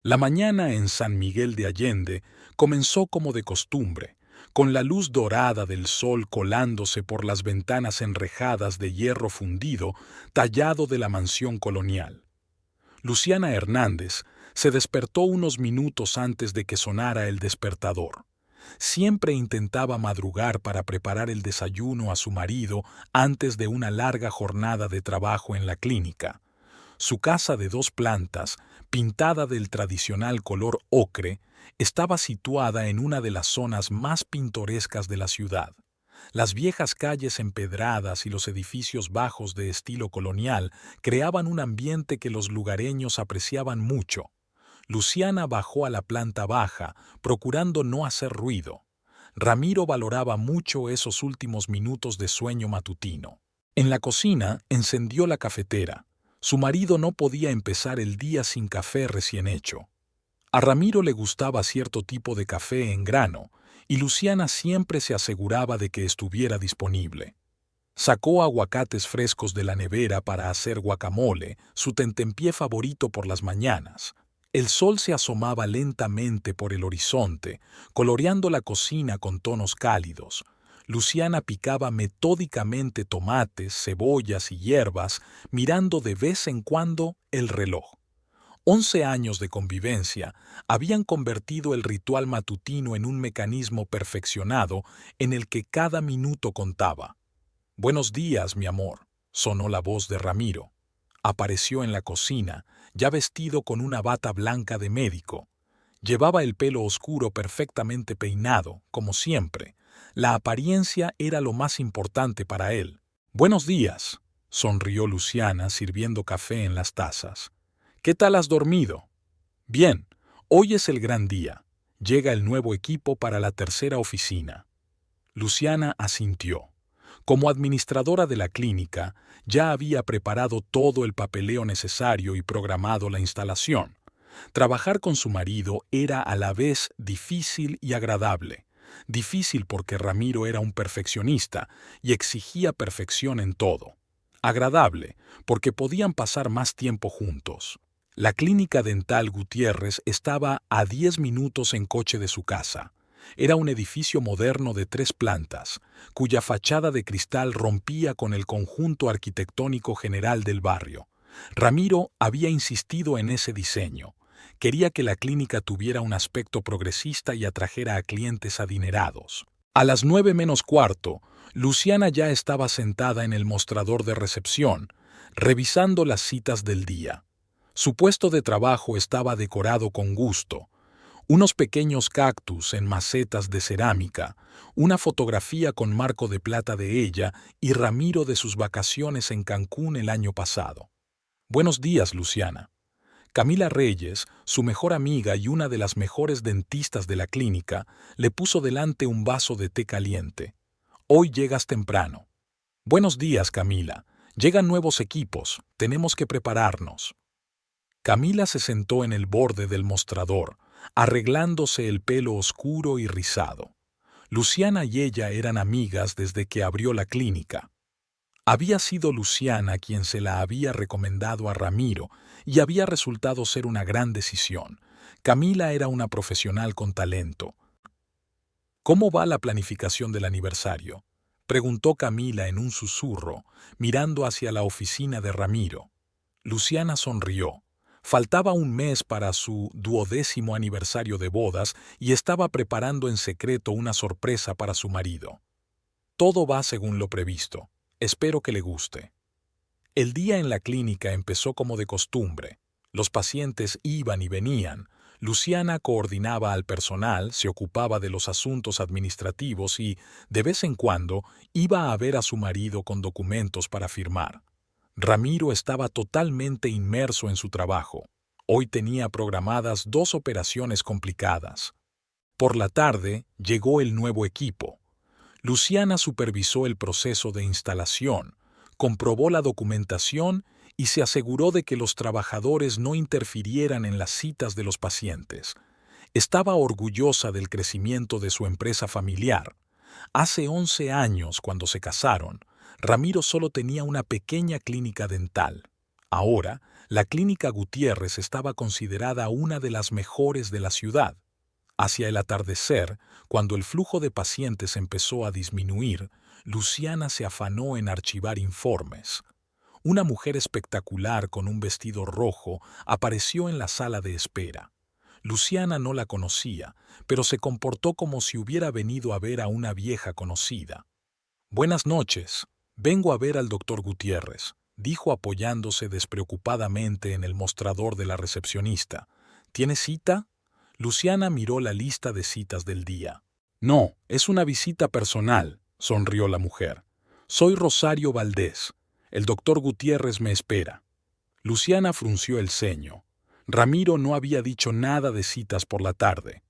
La mañana en San Miguel de Allende comenzó como de costumbre, con la luz dorada del sol colándose por las ventanas enrejadas de hierro fundido tallado de la mansión colonial. Luciana Hernández se despertó unos minutos antes de que sonara el despertador. Siempre intentaba madrugar para preparar el desayuno a su marido antes de una larga jornada de trabajo en la clínica. Su casa de 2 plantas, pintada del tradicional color ocre, estaba situada en una de las zonas más pintorescas de la ciudad. Las viejas calles empedradas y los edificios bajos de estilo colonial creaban un ambiente que los lugareños apreciaban mucho. Luciana bajó a la planta baja, procurando no hacer ruido. Ramiro valoraba mucho esos últimos minutos de sueño matutino. En la cocina encendió la cafetera. Su marido no podía empezar el día sin café recién hecho. A Ramiro le gustaba cierto tipo de café en grano, y Luciana siempre se aseguraba de que estuviera disponible. Sacó aguacates frescos de la nevera para hacer guacamole, su tentempié favorito por las mañanas. El sol se asomaba lentamente por el horizonte, coloreando la cocina con tonos cálidos. Luciana picaba metódicamente tomates, cebollas y hierbas, mirando de vez en cuando el reloj. 11 años de convivencia habían convertido el ritual matutino en un mecanismo perfeccionado en el que cada minuto contaba. «Buenos días, mi amor», sonó la voz de Ramiro. Apareció en la cocina, ya vestido con una bata blanca de médico. Llevaba el pelo oscuro perfectamente peinado, como siempre. La apariencia era lo más importante para él. «Buenos días», sonrió Luciana sirviendo café en las tazas. «¿Qué tal has dormido?» «Bien, hoy es el gran día. Llega el nuevo equipo para la tercera oficina». Luciana asintió. Como administradora de la clínica, ya había preparado todo el papeleo necesario y programado la instalación. Trabajar con su marido era a la vez difícil y agradable. Difícil porque Ramiro era un perfeccionista y exigía perfección en todo. Agradable porque podían pasar más tiempo juntos. La clínica dental Gutiérrez estaba a 10 minutos en coche de su casa. Era un edificio moderno de 3 plantas, cuya fachada de cristal rompía con el conjunto arquitectónico general del barrio. Ramiro había insistido en ese diseño. Quería que la clínica tuviera un aspecto progresista y atrajera a clientes adinerados. A las 9 menos cuarto, Luciana ya estaba sentada en el mostrador de recepción, revisando las citas del día. Su puesto de trabajo estaba decorado con gusto. Unos pequeños cactus en macetas de cerámica, una fotografía con marco de plata de ella y Ramiro de sus vacaciones en Cancún el año pasado. «Buenos días, Luciana». Camila Reyes, su mejor amiga y una de las mejores dentistas de la clínica, le puso delante un vaso de té caliente. «Hoy llegas temprano». «Buenos días, Camila. Llegan nuevos equipos. Tenemos que prepararnos». Camila se sentó en el borde del mostrador, arreglándose el pelo oscuro y rizado. Luciana y ella eran amigas desde que abrió la clínica. Había sido Luciana quien se la había recomendado a Ramiro y había resultado ser una gran decisión. Camila era una profesional con talento. «¿Cómo va la planificación del aniversario?», preguntó Camila en un susurro, mirando hacia la oficina de Ramiro. Luciana sonrió. Faltaba un mes para su 12º aniversario de bodas y estaba preparando en secreto una sorpresa para su marido. «Todo va según lo previsto. Espero que le guste». El día en la clínica empezó como de costumbre. Los pacientes iban y venían. Luciana coordinaba al personal, se ocupaba de los asuntos administrativos y, de vez en cuando, iba a ver a su marido con documentos para firmar. Ramiro estaba totalmente inmerso en su trabajo. Hoy tenía programadas 2 operaciones complicadas. Por la tarde llegó el nuevo equipo. Luciana supervisó el proceso de instalación, comprobó la documentación y se aseguró de que los trabajadores no interfirieran en las citas de los pacientes. Estaba orgullosa del crecimiento de su empresa familiar. Hace 11 años, cuando se casaron, Ramiro solo tenía una pequeña clínica dental. Ahora, la Clínica Gutiérrez estaba considerada una de las mejores de la ciudad. Hacia el atardecer, cuando el flujo de pacientes empezó a disminuir, Luciana se afanó en archivar informes. Una mujer espectacular con un vestido rojo apareció en la sala de espera. Luciana no la conocía, pero se comportó como si hubiera venido a ver a una vieja conocida. «Buenas noches. Vengo a ver al doctor Gutiérrez», dijo apoyándose despreocupadamente en el mostrador de la recepcionista. «¿Tiene cita?» Luciana miró la lista de citas del día. «No, es una visita personal», sonrió la mujer. «Soy Rosario Valdés. El doctor Gutiérrez me espera». Luciana frunció el ceño. Ramiro no había dicho nada de citas por la tarde.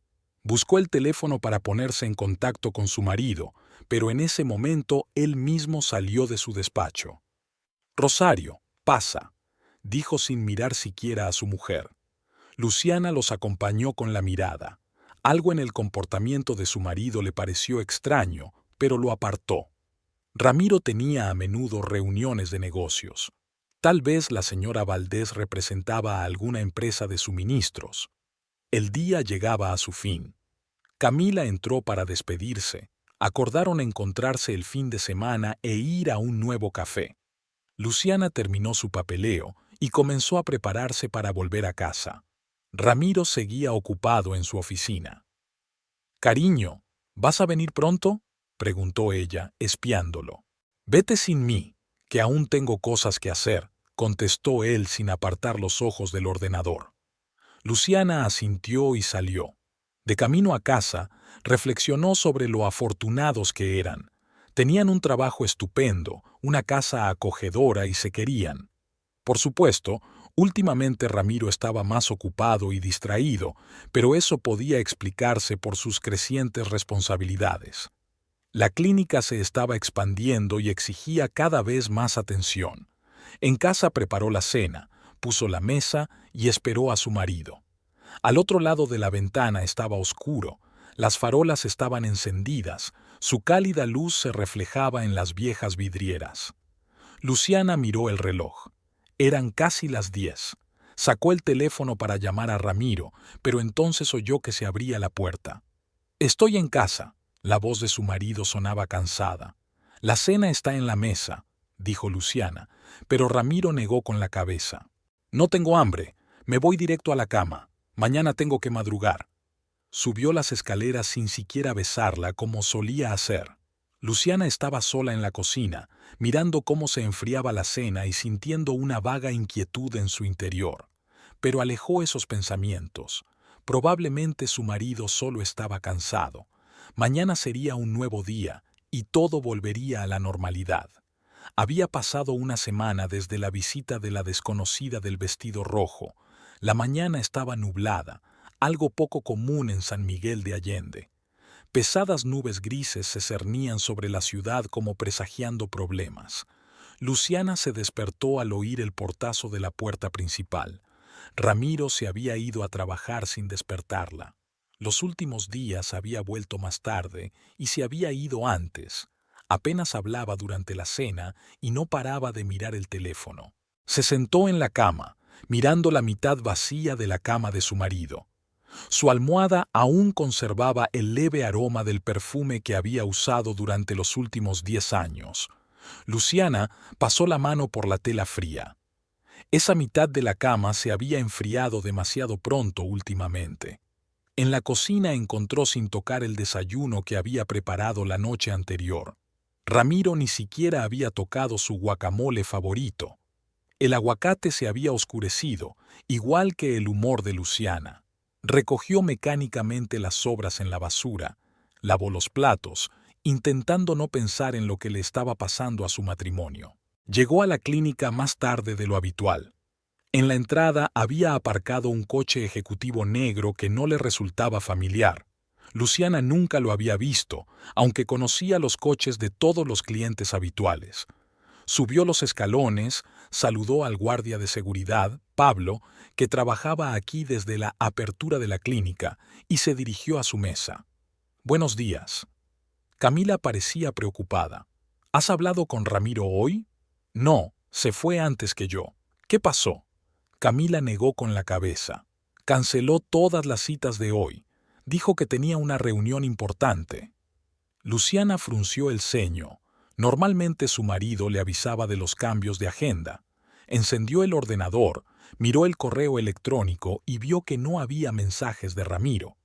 Buscó el teléfono para ponerse en contacto con su marido, pero en ese momento él mismo salió de su despacho. «Rosario, pasa», dijo sin mirar siquiera a su mujer. Luciana los acompañó con la mirada. Algo en el comportamiento de su marido le pareció extraño, pero lo apartó. Ramiro tenía a menudo reuniones de negocios. Tal vez la señora Valdés representaba a alguna empresa de suministros. El día llegaba a su fin. Camila entró para despedirse. Acordaron encontrarse el fin de semana e ir a un nuevo café. Luciana terminó su papeleo y comenzó a prepararse para volver a casa. Ramiro seguía ocupado en su oficina. «Cariño, ¿vas a venir pronto?», preguntó ella, espiándolo. «Vete sin mí, que aún tengo cosas que hacer», contestó él sin apartar los ojos del ordenador. Luciana asintió y salió. De camino a casa, reflexionó sobre lo afortunados que eran. Tenían un trabajo estupendo, una casa acogedora y se querían. Por supuesto, últimamente Ramiro estaba más ocupado y distraído, pero eso podía explicarse por sus crecientes responsabilidades. La clínica se estaba expandiendo y exigía cada vez más atención. En casa preparó la cena, puso la mesa y esperó a su marido. Al otro lado de la ventana estaba oscuro, las farolas estaban encendidas, su cálida luz se reflejaba en las viejas vidrieras. Luciana miró el reloj. Eran casi las 10. Sacó el teléfono para llamar a Ramiro, pero entonces oyó que se abría la puerta. «Estoy en casa», la voz de su marido sonaba cansada. «La cena está en la mesa», dijo Luciana, pero Ramiro negó con la cabeza. «No tengo hambre, me voy directo a la cama. Mañana tengo que madrugar». Subió las escaleras sin siquiera besarla como solía hacer. Luciana estaba sola en la cocina, mirando cómo se enfriaba la cena y sintiendo una vaga inquietud en su interior. Pero alejó esos pensamientos. Probablemente su marido solo estaba cansado. Mañana sería un nuevo día y todo volvería a la normalidad. Había pasado una semana desde la visita de la desconocida del vestido rojo. La mañana estaba nublada, algo poco común en San Miguel de Allende. Pesadas nubes grises se cernían sobre la ciudad como presagiando problemas. Luciana se despertó al oír el portazo de la puerta principal. Ramiro se había ido a trabajar sin despertarla. Los últimos días había vuelto más tarde y se había ido antes. Apenas hablaba durante la cena y no paraba de mirar el teléfono. Se sentó en la cama, mirando la mitad vacía de la cama de su marido. Su almohada aún conservaba el leve aroma del perfume que había usado durante los últimos 10 años. Luciana pasó la mano por la tela fría. Esa mitad de la cama se había enfriado demasiado pronto últimamente. En la cocina encontró sin tocar el desayuno que había preparado la noche anterior. Ramiro ni siquiera había tocado su guacamole favorito. El aguacate se había oscurecido, igual que el humor de Luciana. Recogió mecánicamente las sobras en la basura, lavó los platos, intentando no pensar en lo que le estaba pasando a su matrimonio. Llegó a la clínica más tarde de lo habitual. En la entrada había aparcado un coche ejecutivo negro que no le resultaba familiar. Luciana nunca lo había visto, aunque conocía los coches de todos los clientes habituales. Subió los escalones, saludó al guardia de seguridad, Pablo, que trabajaba aquí desde la apertura de la clínica, y se dirigió a su mesa. «Buenos días». Camila parecía preocupada. «¿Has hablado con Ramiro hoy?» «No, se fue antes que yo». ¿Qué pasó? Camila negó con la cabeza. Canceló todas las citas de hoy. Dijo que tenía una reunión importante. Luciana frunció el ceño. Normalmente su marido le avisaba de los cambios de agenda. Encendió el ordenador, miró el correo electrónico y vio que no había mensajes de Ramiro.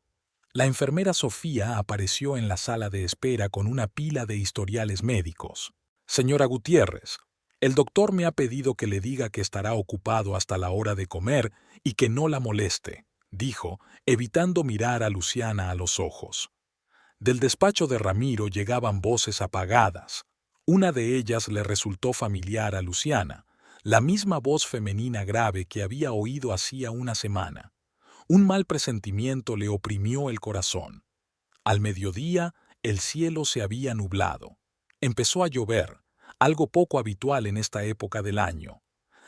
La enfermera Sofía apareció en la sala de espera con una pila de historiales médicos. Señora Gutiérrez, el doctor me ha pedido que le diga que estará ocupado hasta la hora de comer y que no la moleste, dijo, evitando mirar a Luciana a los ojos. Del despacho de Ramiro llegaban voces apagadas. Una de ellas le resultó familiar a Luciana, la misma voz femenina grave que había oído hacía una semana. Un mal presentimiento le oprimió el corazón. Al mediodía, el cielo se había nublado. Empezó a llover, algo poco habitual en esta época del año.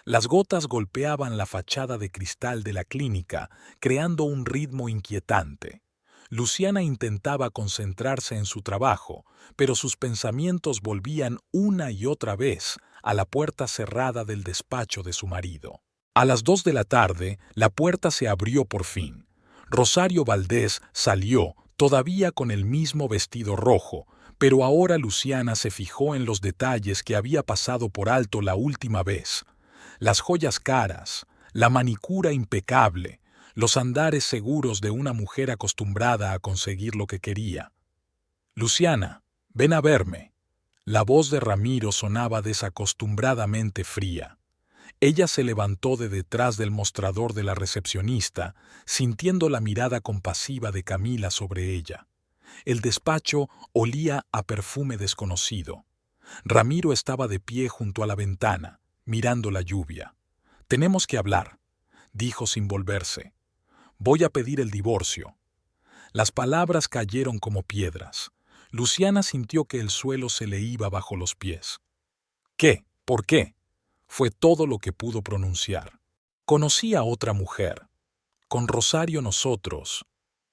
Las gotas golpeaban la fachada de cristal de la clínica, creando un ritmo inquietante. Luciana intentaba concentrarse en su trabajo, pero sus pensamientos volvían una y otra vez a la puerta cerrada del despacho de su marido. A las 2 de la tarde, la puerta se abrió por fin. Rosario Valdés salió, todavía con el mismo vestido rojo, pero ahora Luciana se fijó en los detalles que había pasado por alto la última vez. Las joyas caras, la manicura impecable, los andares seguros de una mujer acostumbrada a conseguir lo que quería. «Luciana, ven a verme». La voz de Ramiro sonaba desacostumbradamente fría. Ella se levantó de detrás del mostrador de la recepcionista, sintiendo la mirada compasiva de Camila sobre ella. El despacho olía a perfume desconocido. Ramiro estaba de pie junto a la ventana, mirando la lluvia. «Tenemos que hablar», dijo sin volverse. «Voy a pedir el divorcio». Las palabras cayeron como piedras. Luciana sintió que el suelo se le iba bajo los pies. «¿Qué? ¿Por qué?», fue todo lo que pudo pronunciar. «Conocí a otra mujer. Con Rosario nosotros»,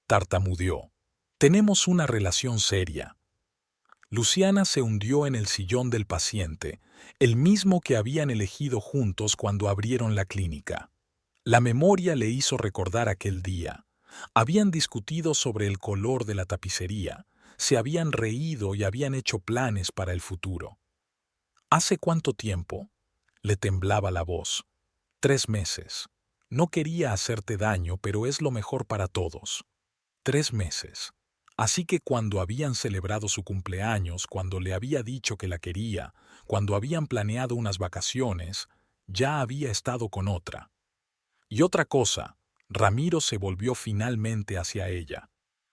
tartamudeó. «Tenemos una relación seria». Luciana se hundió en el sillón del paciente, el mismo que habían elegido juntos cuando abrieron la clínica. La memoria le hizo recordar aquel día. Habían discutido sobre el color de la tapicería, se habían reído y habían hecho planes para el futuro. «¿Hace cuánto tiempo?», le temblaba la voz. «3 meses. No quería hacerte daño, pero es lo mejor para todos». 3 meses. Así que cuando habían celebrado su cumpleaños, cuando le había dicho que la quería, cuando habían planeado unas vacaciones, ya había estado con otra. Y otra cosa, Ramiro se volvió finalmente hacia ella.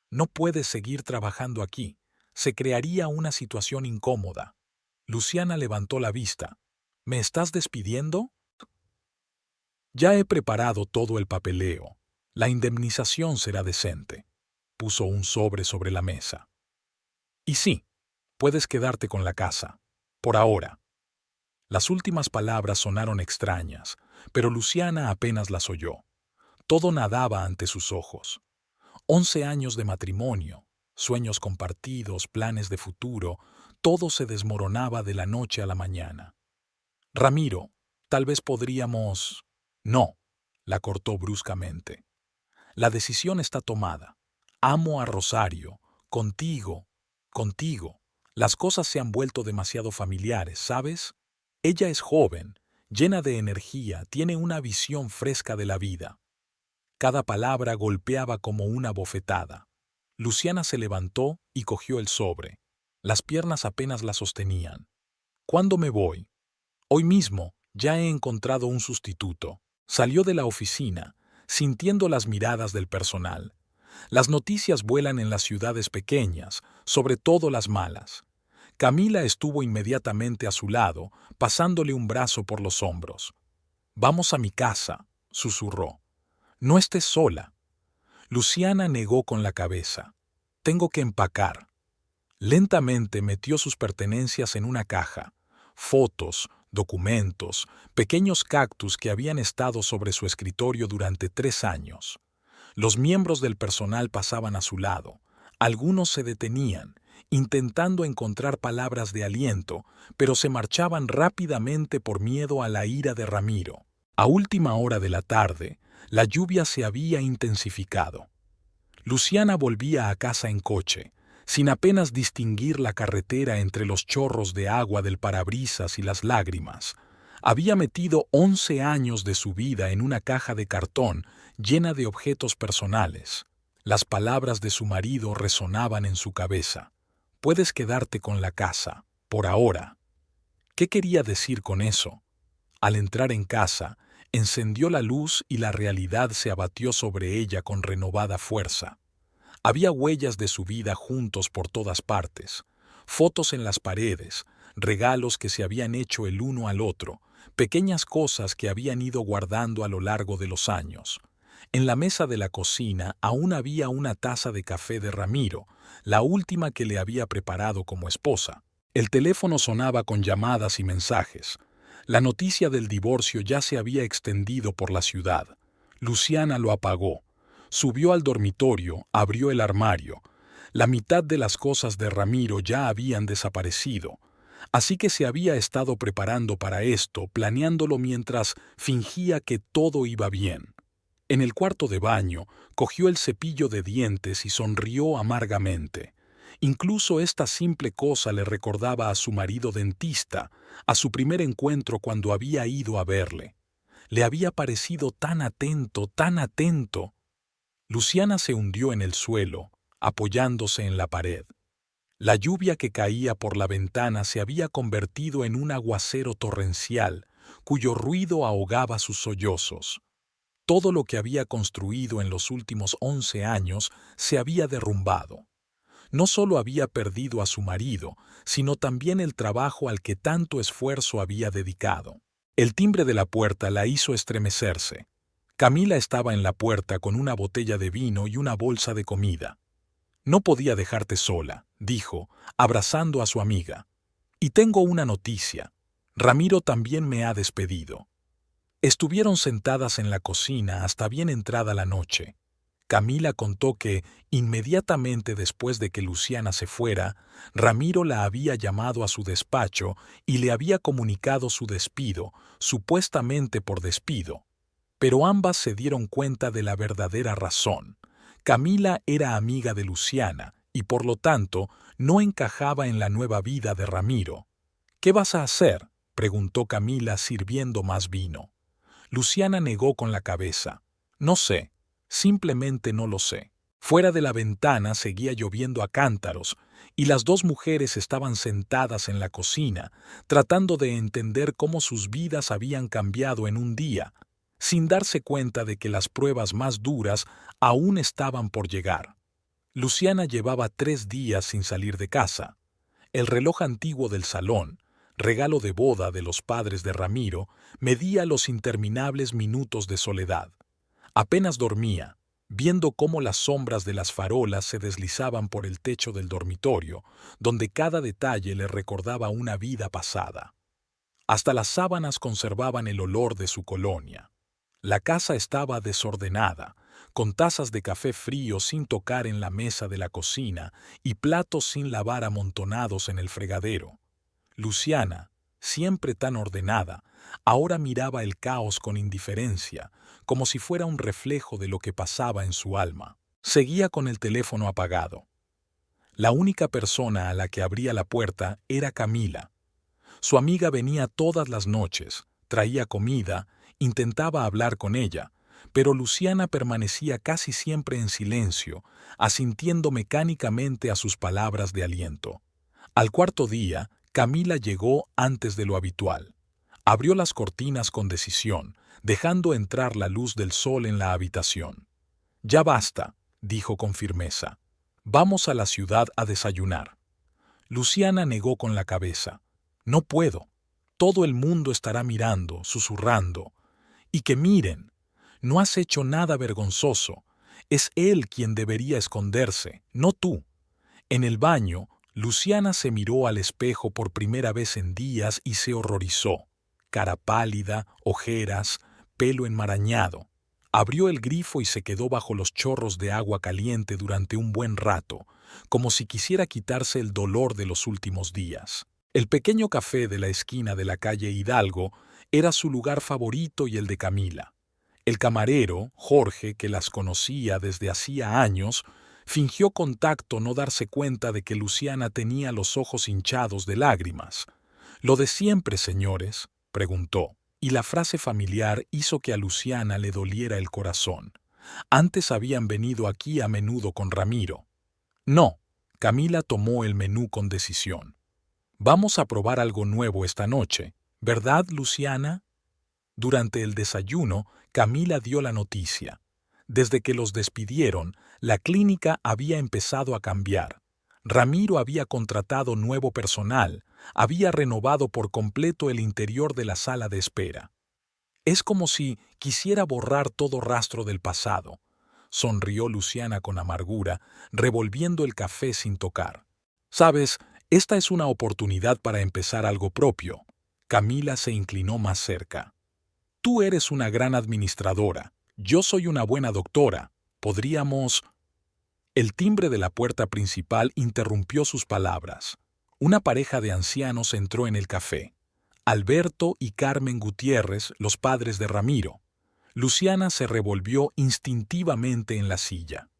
«No puedes seguir trabajando aquí. Se crearía una situación incómoda». Luciana levantó la vista. «¿Me estás despidiendo?». «Ya he preparado todo el papeleo. La indemnización será decente». Puso un sobre la mesa. «Y sí, puedes quedarte con la casa. Por ahora». Las últimas palabras sonaron extrañas, pero Luciana apenas las oyó. Todo nadaba ante sus ojos. 11 años de matrimonio, sueños compartidos, planes de futuro, todo se desmoronaba de la noche a la mañana. «Ramiro, tal vez podríamos...». «No», la cortó bruscamente. «La decisión está tomada. Amo a Rosario. Contigo. Las cosas se han vuelto demasiado familiares, ¿sabes? Ella es joven, llena de energía, tiene una visión fresca de la vida». Cada palabra golpeaba como una bofetada. Luciana se levantó y cogió el sobre. Las piernas apenas la sostenían. «¿Cuándo me voy?». «Hoy mismo. Ya he encontrado un sustituto». Salió de la oficina, sintiendo las miradas del personal. Las noticias vuelan en las ciudades pequeñas, sobre todo las malas. Camila estuvo inmediatamente a su lado, pasándole un brazo por los hombros. «Vamos a mi casa», susurró. «No estés sola». Luciana negó con la cabeza. «Tengo que empacar». Lentamente metió sus pertenencias en una caja. Fotos, documentos, pequeños cactus que habían estado sobre su escritorio durante 3 años. Los miembros del personal pasaban a su lado. Algunos se detenían, intentando encontrar palabras de aliento, pero se marchaban rápidamente por miedo a la ira de Ramiro. A última hora de la tarde, la lluvia se había intensificado. Luciana volvía a casa en coche, sin apenas distinguir la carretera entre los chorros de agua del parabrisas y las lágrimas. Había metido 11 años de su vida en una caja de cartón llena de objetos personales. Las palabras de su marido resonaban en su cabeza. Puedes quedarte con la casa, por ahora. ¿Qué quería decir con eso? Al entrar en casa, encendió la luz y la realidad se abatió sobre ella con renovada fuerza. Había huellas de su vida juntos por todas partes, fotos en las paredes, regalos que se habían hecho el uno al otro, pequeñas cosas que habían ido guardando a lo largo de los años. En la mesa de la cocina aún había una taza de café de Ramiro, la última que le había preparado como esposa. El teléfono sonaba con llamadas y mensajes. La noticia del divorcio ya se había extendido por la ciudad. Luciana lo apagó. Subió al dormitorio, abrió el armario. La mitad de las cosas de Ramiro ya habían desaparecido. Así que se había estado preparando para esto, planeándolo mientras fingía que todo iba bien. En el cuarto de baño, cogió el cepillo de dientes y sonrió amargamente. Incluso esta simple cosa le recordaba a su marido dentista, a su primer encuentro cuando había ido a verle. Le había parecido tan atento, tan atento. Luciana se hundió en el suelo, apoyándose en la pared. La lluvia que caía por la ventana se había convertido en un aguacero torrencial, cuyo ruido ahogaba sus sollozos. Todo lo que había construido en los últimos 11 años se había derrumbado. No solo había perdido a su marido, sino también el trabajo al que tanto esfuerzo había dedicado. El timbre de la puerta la hizo estremecerse. Camila estaba en la puerta con una botella de vino y una bolsa de comida. No podía dejarte sola, dijo, abrazando a su amiga. Y tengo una noticia. Ramiro también me ha despedido. Estuvieron sentadas en la cocina hasta bien entrada la noche. Camila contó que, inmediatamente después de que Luciana se fuera, Ramiro la había llamado a su despacho y le había comunicado su despido, supuestamente por despido. Pero ambas se dieron cuenta de la verdadera razón. Camila era amiga de Luciana y, por lo tanto, no encajaba en la nueva vida de Ramiro. «¿Qué vas a hacer?», preguntó Camila sirviendo más vino. Luciana negó con la cabeza. «No sé, simplemente no lo sé». Fuera de la ventana seguía lloviendo a cántaros y las dos mujeres estaban sentadas en la cocina, tratando de entender cómo sus vidas habían cambiado en un día, sin darse cuenta de que las pruebas más duras aún estaban por llegar. Luciana llevaba 3 días sin salir de casa. El reloj antiguo del salón, regalo de boda de los padres de Ramiro, medía los interminables minutos de soledad. Apenas dormía, viendo cómo las sombras de las farolas se deslizaban por el techo del dormitorio, donde cada detalle le recordaba una vida pasada. Hasta las sábanas conservaban el olor de su colonia. La casa estaba desordenada, con tazas de café frío sin tocar en la mesa de la cocina y platos sin lavar amontonados en el fregadero. Luciana, siempre tan ordenada, ahora miraba el caos con indiferencia, como si fuera un reflejo de lo que pasaba en su alma. Seguía con el teléfono apagado. La única persona a la que abría la puerta era Camila. Su amiga venía todas las noches, traía comida, intentaba hablar con ella, pero Luciana permanecía casi siempre en silencio, asintiendo mecánicamente a sus palabras de aliento. Al cuarto día, Camila llegó antes de lo habitual. Abrió las cortinas con decisión, dejando entrar la luz del sol en la habitación. «Ya basta», dijo con firmeza. «Vamos a la ciudad a desayunar». Luciana negó con la cabeza. «No puedo. Todo el mundo estará mirando, susurrando. Y que miren. No has hecho nada vergonzoso. Es él quien debería esconderse, no tú». En el baño, Luciana se miró al espejo por primera vez en días y se horrorizó. Cara pálida, ojeras, pelo enmarañado. Abrió el grifo y se quedó bajo los chorros de agua caliente durante un buen rato, como si quisiera quitarse el dolor de los últimos días. El pequeño café de la esquina de la calle Hidalgo Era su lugar favorito y el de Camila. El camarero, Jorge, que las conocía desde hacía años, fingió con tacto no darse cuenta de que Luciana tenía los ojos hinchados de lágrimas. «¿Lo de siempre, señores?», preguntó, y la frase familiar hizo que a Luciana le doliera el corazón. Antes habían venido aquí a menudo con Ramiro. «No», Camila tomó el menú con decisión. «Vamos a probar algo nuevo esta noche, ¿verdad, Luciana?». Durante el desayuno, Camila dio la noticia. Desde que los despidieron, la clínica había empezado a cambiar. Ramiro había contratado nuevo personal, había renovado por completo el interior de la sala de espera. «Es como si quisiera borrar todo rastro del pasado», sonrió Luciana con amargura, revolviendo el café sin tocar. «Sabes, esta es una oportunidad para empezar algo propio». Camila se inclinó más cerca. «Tú eres una gran administradora, yo soy una buena doctora. Podríamos...». El timbre de la puerta principal interrumpió sus palabras. Una pareja de ancianos entró en el café. Alberto y Carmen Gutiérrez, los padres de Ramiro. Luciana se revolvió instintivamente en la silla.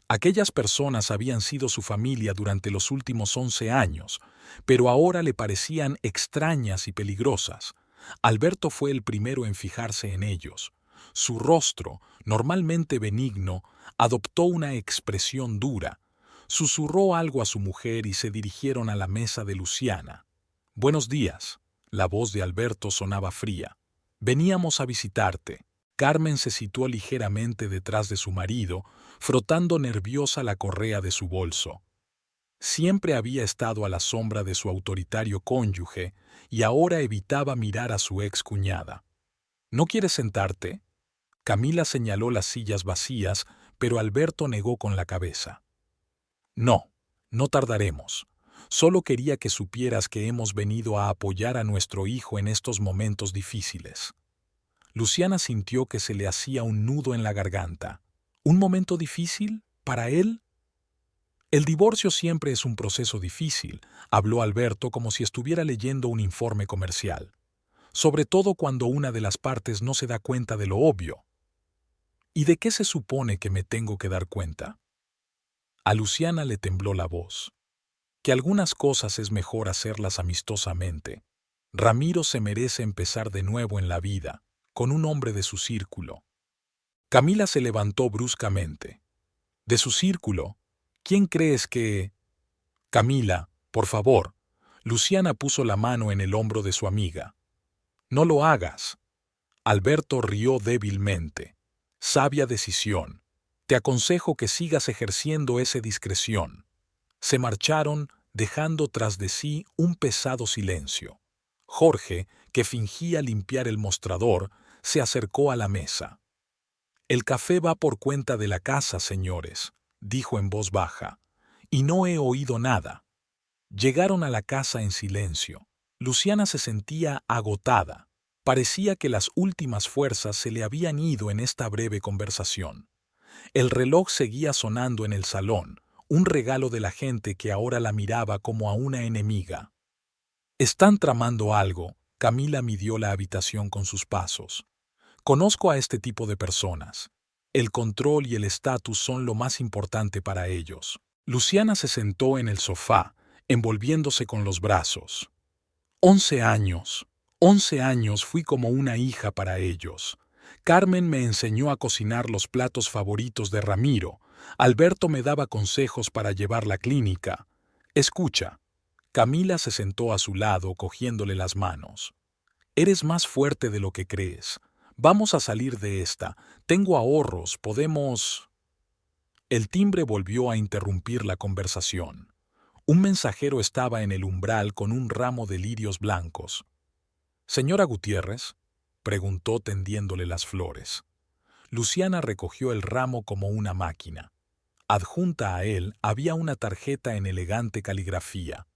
Aquellas personas habían sido su familia durante los últimos 11 años, pero ahora le parecían extrañas y peligrosas. Alberto fue el primero en fijarse en ellos. Su rostro, normalmente benigno, adoptó una expresión dura. Susurró algo a su mujer y se dirigieron a la mesa de Luciana. «Buenos días». La voz de Alberto sonaba fría. «Veníamos a visitarte». Carmen se situó ligeramente detrás de su marido, frotando nerviosa la correa de su bolso. Siempre había estado a la sombra de su autoritario cónyuge y ahora evitaba mirar a su ex cuñada. «¿No quieres sentarte?». Camila señaló las sillas vacías, pero Alberto negó con la cabeza. «No, no tardaremos. Solo quería que supieras que hemos venido a apoyar a nuestro hijo en estos momentos difíciles». Luciana sintió que se le hacía un nudo en la garganta. ¿Un momento difícil? ¿Para él? «El divorcio siempre es un proceso difícil», habló Alberto como si estuviera leyendo un informe comercial. «Sobre todo cuando una de las partes no se da cuenta de lo obvio». «¿Y de qué se supone que me tengo que dar cuenta?». A Luciana le tembló la voz. «Que algunas cosas es mejor hacerlas amistosamente. Ramiro se merece empezar de nuevo en la vida, con un hombre de su círculo». Camila se levantó bruscamente. «¿De su círculo? ¿Quién crees que...?» «Camila, por favor». Luciana puso la mano en el hombro de su amiga. «No lo hagas». Alberto rió débilmente. «Sabia decisión. Te aconsejo que sigas ejerciendo esa discreción». Se marcharon, dejando tras de sí un pesado silencio. Jorge, que fingía limpiar el mostrador, se acercó a la mesa. «El café va por cuenta de la casa, señores», dijo en voz baja, «y no he oído nada». Llegaron a la casa en silencio. Luciana se sentía agotada. Parecía que las últimas fuerzas se le habían ido en esta breve conversación. El reloj seguía sonando en el salón, un regalo de la gente que ahora la miraba como a una enemiga. «Están tramando algo», Camila midió la habitación con sus pasos. «Conozco a este tipo de personas. El control y el estatus son lo más importante para ellos». Luciana se sentó en el sofá, envolviéndose con los brazos. 11 años. 11 años fui como una hija para ellos. Carmen me enseñó a cocinar los platos favoritos de Ramiro. Alberto me daba consejos para llevar la clínica. Escucha». Camila se sentó a su lado, cogiéndole las manos. «Eres más fuerte de lo que crees. Vamos a salir de esta. Tengo ahorros, podemos...». El timbre volvió a interrumpir la conversación. Un mensajero estaba en el umbral con un ramo de lirios blancos. «¿Señora Gutiérrez?», preguntó tendiéndole las flores. Luciana recogió el ramo como una máquina. Adjunta a él había una tarjeta en elegante caligrafía.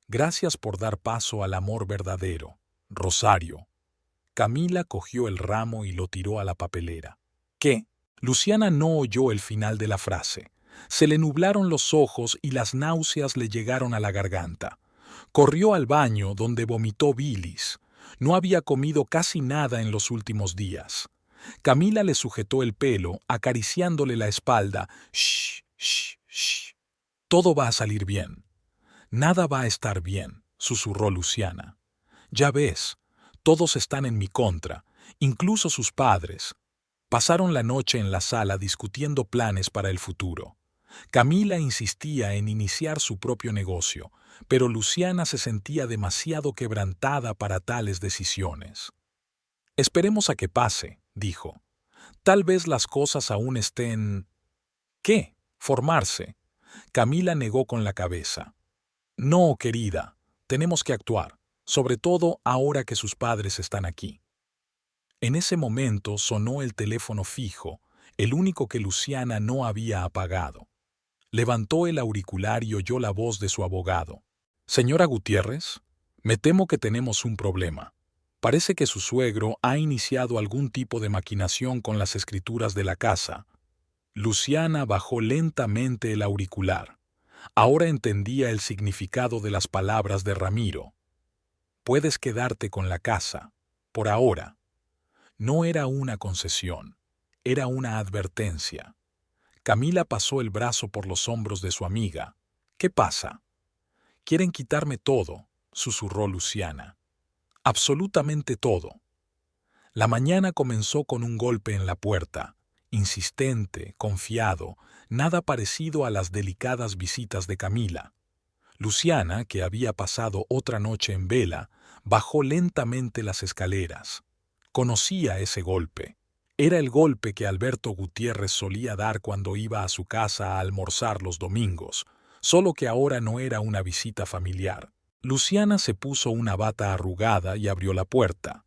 «Gracias por dar paso al amor verdadero. Rosario». Camila cogió el ramo y lo tiró a la papelera. «¿Qué?». Luciana no oyó el final de la frase. Se le nublaron los ojos y las náuseas le llegaron a la garganta. Corrió al baño donde vomitó bilis. No había comido casi nada en los últimos días. Camila le sujetó el pelo, acariciándole la espalda. «Shh, shh, shh. Todo va a salir bien. Nada va a estar bien», susurró Luciana. «Ya ves, todos están en mi contra, incluso sus padres». Pasaron la noche en la sala discutiendo planes para el futuro. Camila insistía en iniciar su propio negocio, pero Luciana se sentía demasiado quebrantada para tales decisiones. «Esperemos a que pase», dijo. «Tal vez las cosas aún estén... ¿Qué? Formarse». Camila negó con la cabeza. «No, querida, tenemos que actuar, sobre todo ahora que sus padres están aquí». En ese momento sonó el teléfono fijo, el único que Luciana no había apagado. Levantó el auricular y oyó la voz de su abogado. «Señora Gutiérrez, me temo que tenemos un problema. Parece que su suegro ha iniciado algún tipo de maquinación con las escrituras de la casa». Luciana bajó lentamente el auricular. Ahora entendía el significado de las palabras de Ramiro. «Puedes quedarte con la casa, por ahora». No era una concesión, era una advertencia. Camila pasó el brazo por los hombros de su amiga. «¿Qué pasa?» «Quieren quitarme todo», susurró Luciana. «Absolutamente todo». La mañana comenzó con un golpe en la puerta, insistente, confiado, nada parecido a las delicadas visitas de Camila. Luciana, que había pasado otra noche en vela, bajó lentamente las escaleras. Conocía ese golpe. Era el golpe que Alberto Gutiérrez solía dar cuando iba a su casa a almorzar los domingos, solo que ahora no era una visita familiar. Luciana se puso una bata arrugada y abrió la puerta.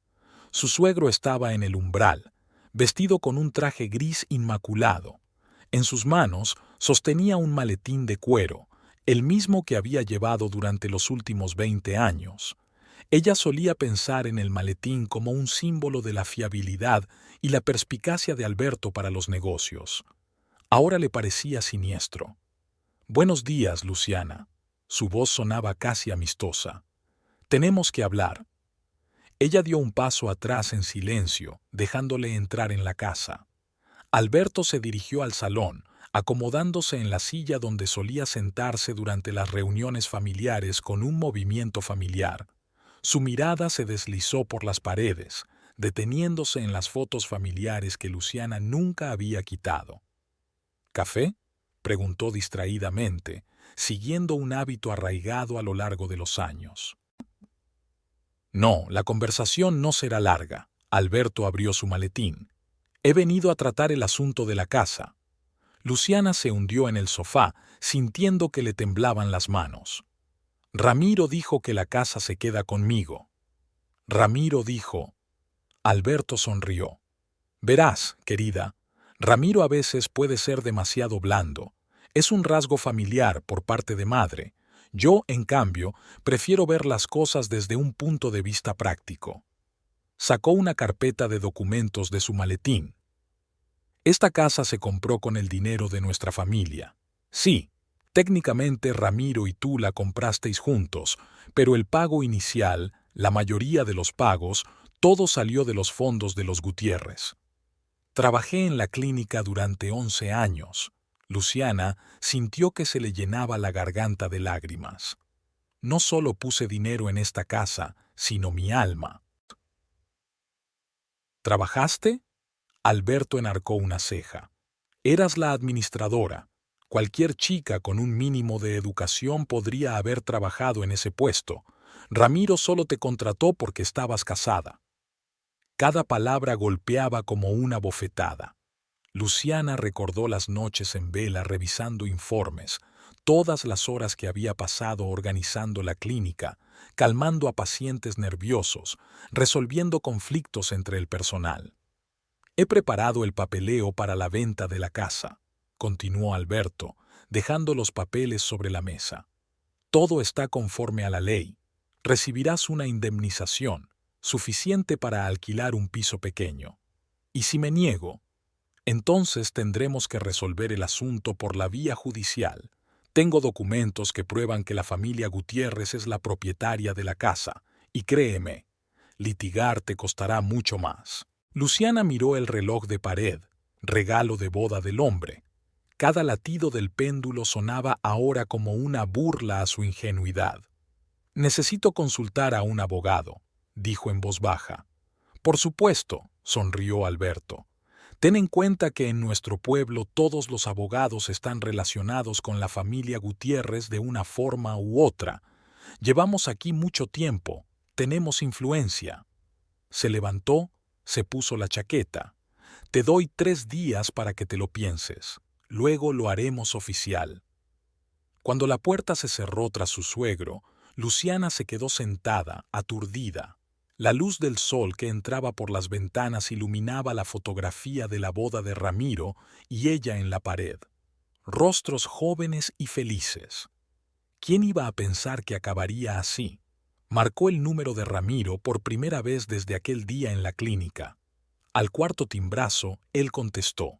Su suegro estaba en el umbral, vestido con un traje gris inmaculado. En sus manos sostenía un maletín de cuero, el mismo que había llevado durante los últimos 20 años. Ella solía pensar en el maletín como un símbolo de la fiabilidad y la perspicacia de Alberto para los negocios. Ahora le parecía siniestro. «Buenos días, Luciana». Su voz sonaba casi amistosa. «Tenemos que hablar». Ella dio un paso atrás en silencio, dejándole entrar en la casa. Alberto se dirigió al salón, acomodándose en la silla donde solía sentarse durante las reuniones familiares con un movimiento familiar. Su mirada se deslizó por las paredes, deteniéndose en las fotos familiares que Luciana nunca había quitado. «¿Café?», preguntó distraídamente, siguiendo un hábito arraigado a lo largo de los años. «No, la conversación no será larga». Alberto abrió su maletín. «He venido a tratar el asunto de la casa». Luciana se hundió en el sofá, sintiendo que le temblaban las manos. «Ramiro dijo que la casa se queda conmigo». «Ramiro dijo». Alberto sonrió. «Verás, querida, Ramiro a veces puede ser demasiado blando. Es un rasgo familiar por parte de madre. Yo, en cambio, prefiero ver las cosas desde un punto de vista práctico». Sacó una carpeta de documentos de su maletín. «Esta casa se compró con el dinero de nuestra familia. Sí, técnicamente Ramiro y tú la comprasteis juntos, pero el pago inicial, la mayoría de los pagos, todo salió de los fondos de los Gutiérrez. Trabajé en la clínica durante 11 años». Luciana sintió que se le llenaba la garganta de lágrimas. «No solo puse dinero en esta casa, sino mi alma». «¿Trabajaste?». Alberto enarcó una ceja. «Eras la administradora. Cualquier chica con un mínimo de educación podría haber trabajado en ese puesto. Ramiro solo te contrató porque estabas casada». Cada palabra golpeaba como una bofetada. Luciana recordó las noches en vela revisando informes, todas las horas que había pasado organizando la clínica, calmando a pacientes nerviosos, resolviendo conflictos entre el personal. «He preparado el papeleo para la venta de la casa», continuó Alberto, dejando los papeles sobre la mesa. «Todo está conforme a la ley. Recibirás una indemnización, suficiente para alquilar un piso pequeño. Y si me niego, entonces tendremos que resolver el asunto por la vía judicial. Tengo documentos que prueban que la familia Gutiérrez es la propietaria de la casa, y créeme, Litigar te costará mucho más. Luciana miró el reloj de pared, regalo de boda del hombre. Cada latido del péndulo sonaba ahora como una burla a su ingenuidad. Necesito consultar a un abogado, dijo en voz baja. Por supuesto, sonrió Alberto. Ten en cuenta que en nuestro pueblo todos los abogados están relacionados con la familia Gutiérrez de una forma u otra. Llevamos aquí mucho tiempo, tenemos influencia. Se levantó, se puso la chaqueta. Te doy 3 días para que te lo pienses. Luego lo haremos oficial. Cuando la puerta se cerró tras su suegro, Luciana se quedó sentada, aturdida. La luz del sol que entraba por las ventanas iluminaba la fotografía de la boda de Ramiro y ella en la pared. Rostros jóvenes y felices. ¿Quién iba a pensar que acabaría así? Marcó el número de Ramiro por primera vez desde aquel día en la clínica. Al cuarto timbrazo, él contestó.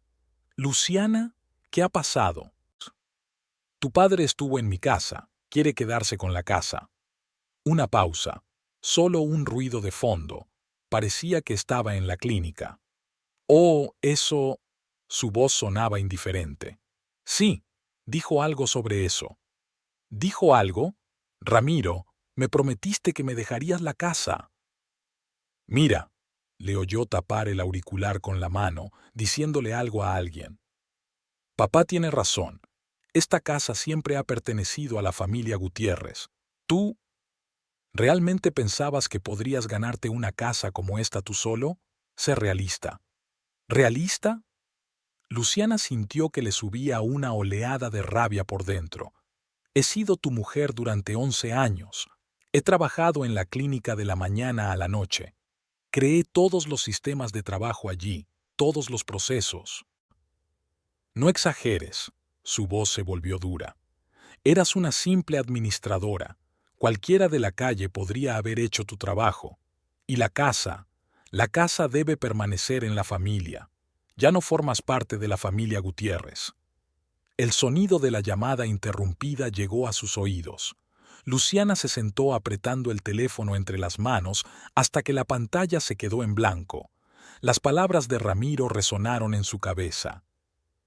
«Luciana, ¿qué ha pasado?» «Tu padre estuvo en mi casa. Quiere quedarse con la casa». Una pausa. Solo un ruido de fondo. Parecía que estaba en la clínica. «Oh, eso...» Su voz sonaba indiferente. «Sí, dijo algo sobre eso». «¿Dijo algo? Ramiro, me prometiste que me dejarías la casa». «Mira», le oyó tapar el auricular con la mano, diciéndole algo a alguien. «Papá tiene razón. Esta casa siempre ha pertenecido a la familia Gutiérrez. Tú... ¿Realmente pensabas que podrías ganarte una casa como esta tú solo? Sé realista». ¿Realista? Luciana sintió que le subía una oleada de rabia por dentro. He sido tu mujer durante 11 años. He trabajado en la clínica de la mañana a la noche. Creé todos los sistemas de trabajo allí, todos los procesos. No exageres. Su voz se volvió dura. Eras una simple administradora. Cualquiera de la calle podría haber hecho tu trabajo. Y la casa debe permanecer en la familia. Ya no formas parte de la familia Gutiérrez. El sonido de la llamada interrumpida llegó a sus oídos. Luciana se sentó apretando el teléfono entre las manos hasta que la pantalla se quedó en blanco. Las palabras de Ramiro resonaron en su cabeza.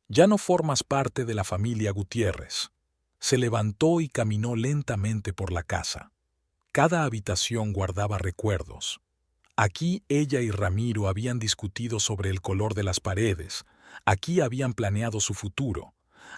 Ya no formas parte de la familia Gutiérrez. Se levantó y caminó lentamente por la casa. Cada habitación guardaba recuerdos. Aquí ella y Ramiro habían discutido sobre el color de las paredes. Aquí habían planeado su futuro.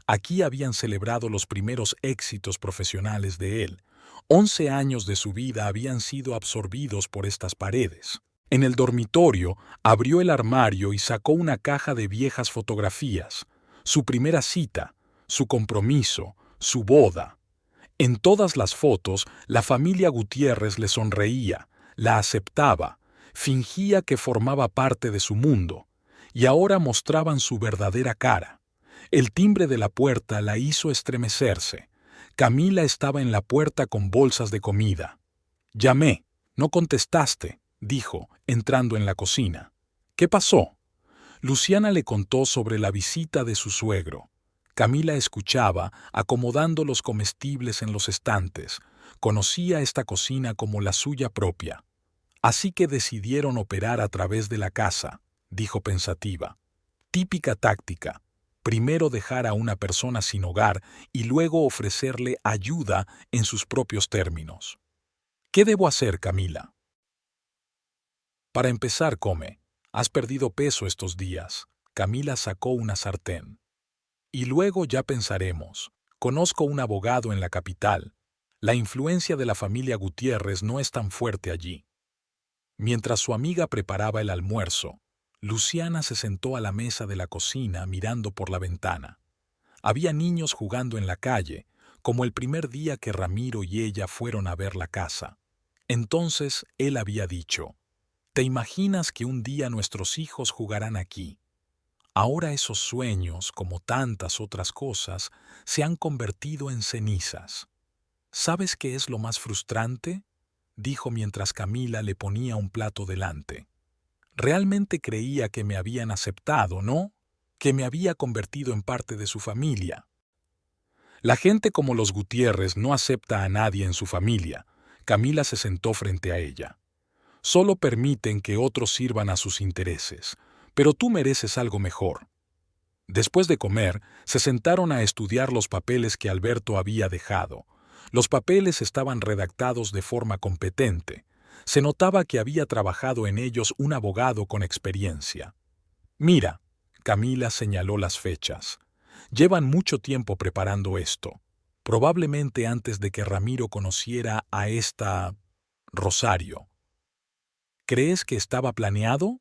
Aquí habían celebrado los primeros éxitos profesionales de él. 11 años de su vida habían sido absorbidos por estas paredes. En el dormitorio, abrió el armario y sacó una caja de viejas fotografías. Su primera cita, su compromiso, su boda. En todas las fotos, la familia Gutiérrez le sonreía, la aceptaba, fingía que formaba parte de su mundo, y ahora mostraban su verdadera cara. El timbre de la puerta la hizo estremecerse. Camila estaba en la puerta con bolsas de comida. «Llamé, no contestaste», dijo, entrando en la cocina. «¿Qué pasó?» Luciana le contó sobre la visita de su suegro. Camila escuchaba, acomodando los comestibles en los estantes. Conocía esta cocina como la suya propia. «Así que decidieron operar a través de la casa», dijo pensativa. «Típica táctica. Primero dejar a una persona sin hogar y luego ofrecerle ayuda en sus propios términos». «¿Qué debo hacer, Camila?» «Para empezar, come. Has perdido peso estos días». Camila sacó una sartén. «Y luego ya pensaremos. Conozco un abogado en la capital. La influencia de la familia Gutiérrez no es tan fuerte allí». Mientras su amiga preparaba el almuerzo, Luciana se sentó a la mesa de la cocina mirando por la ventana. Había niños jugando en la calle, como el primer día que Ramiro y ella fueron a ver la casa. Entonces él había dicho: «¿Te imaginas que un día nuestros hijos jugarán aquí?» Ahora esos sueños, como tantas otras cosas, se han convertido en cenizas. ¿Sabes qué es lo más frustrante?, dijo mientras Camila le ponía un plato delante. Realmente creía que me habían aceptado, ¿no? Que me había convertido en parte de su familia. La gente como los Gutiérrez no acepta a nadie en su familia. Camila se sentó frente a ella. Solo permiten que otros sirvan a sus intereses. Pero tú mereces algo mejor. Después de comer, se sentaron a estudiar los papeles que Alberto había dejado. Los papeles estaban redactados de forma competente. Se notaba que había trabajado en ellos un abogado con experiencia. Mira, Camila señaló las fechas. Llevan mucho tiempo preparando esto. Probablemente antes de que Ramiro conociera a esta Rosario. ¿Crees que estaba planeado?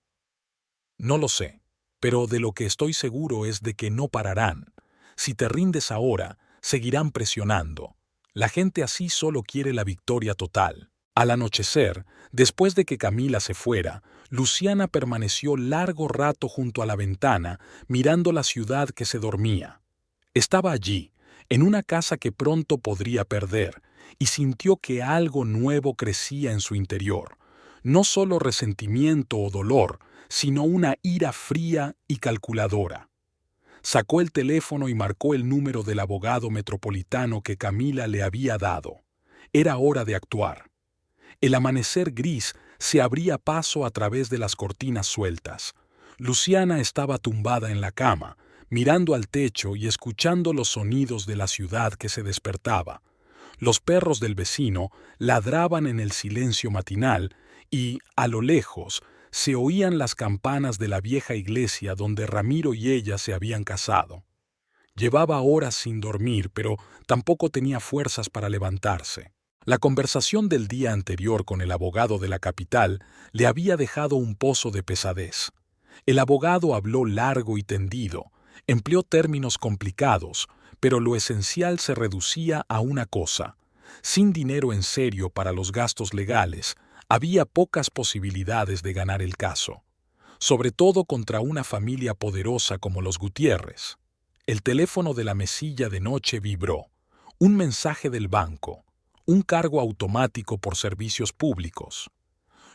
No lo sé, pero de lo que estoy seguro es de que no pararán. Si te rindes ahora, seguirán presionando. La gente así solo quiere la victoria total. Al anochecer, después de que Camila se fuera, Luciana permaneció largo rato junto a la ventana, mirando la ciudad que se dormía. Estaba allí, en una casa que pronto podría perder, y sintió que algo nuevo crecía en su interior. No solo resentimiento o dolor, sino una ira fría y calculadora. Sacó el teléfono y marcó el número del abogado metropolitano que Camila le había dado. Era hora de actuar. El amanecer gris se abría paso a través de las cortinas sueltas. Luciana estaba tumbada en la cama, mirando al techo y escuchando los sonidos de la ciudad que se despertaba. Los perros del vecino ladraban en el silencio matinal y, a lo lejos, se oían las campanas de la vieja iglesia donde Ramiro y ella se habían casado. Llevaba horas sin dormir, pero tampoco tenía fuerzas para levantarse. La conversación del día anterior con el abogado de la capital le había dejado un pozo de pesadez. El abogado habló largo y tendido, empleó términos complicados, pero lo esencial se reducía a una cosa. Sin dinero en serio para los gastos legales, había pocas posibilidades de ganar el caso, sobre todo contra una familia poderosa como los Gutiérrez. El teléfono de la mesilla de noche vibró. Un mensaje del banco. Un cargo automático por servicios públicos.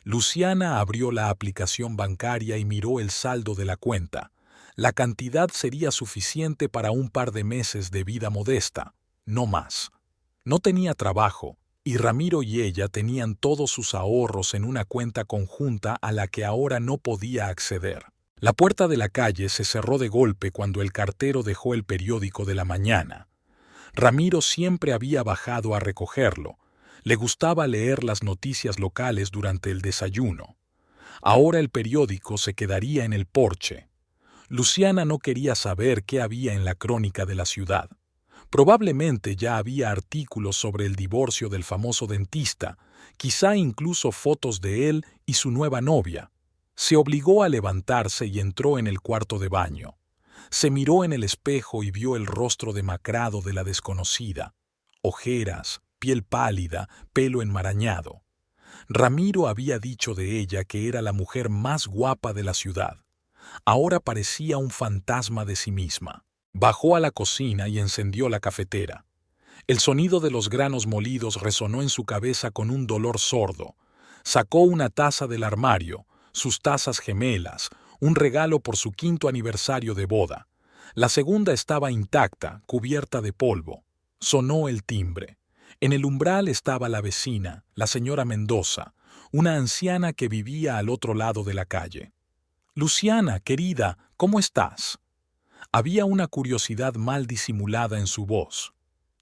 Luciana abrió la aplicación bancaria y miró el saldo de la cuenta. La cantidad sería suficiente para un par de meses de vida modesta, no más. No tenía trabajo, y Ramiro y ella tenían todos sus ahorros en una cuenta conjunta a la que ahora no podía acceder. La puerta de la calle se cerró de golpe cuando el cartero dejó el periódico de la mañana. Ramiro siempre había bajado a recogerlo. Le gustaba leer las noticias locales durante el desayuno. Ahora el periódico se quedaría en el porche. Luciana no quería saber qué había en la crónica de la ciudad. Probablemente ya había artículos sobre el divorcio del famoso dentista, quizá incluso fotos de él y su nueva novia. Se obligó a levantarse y entró en el cuarto de baño. Se miró en el espejo y vio el rostro demacrado de la desconocida. Ojeras, piel pálida, pelo enmarañado. Ramiro había dicho de ella que era la mujer más guapa de la ciudad. Ahora parecía un fantasma de sí misma. Bajó a la cocina y encendió la cafetera. El sonido de los granos molidos resonó en su cabeza con un dolor sordo. Sacó una taza del armario, sus tazas gemelas, un regalo por su 5º aniversario de boda. La segunda estaba intacta, cubierta de polvo. Sonó el timbre. En el umbral estaba la vecina, la señora Mendoza, una anciana que vivía al otro lado de la calle. «Luciana, querida, ¿cómo estás?» Había una curiosidad mal disimulada en su voz.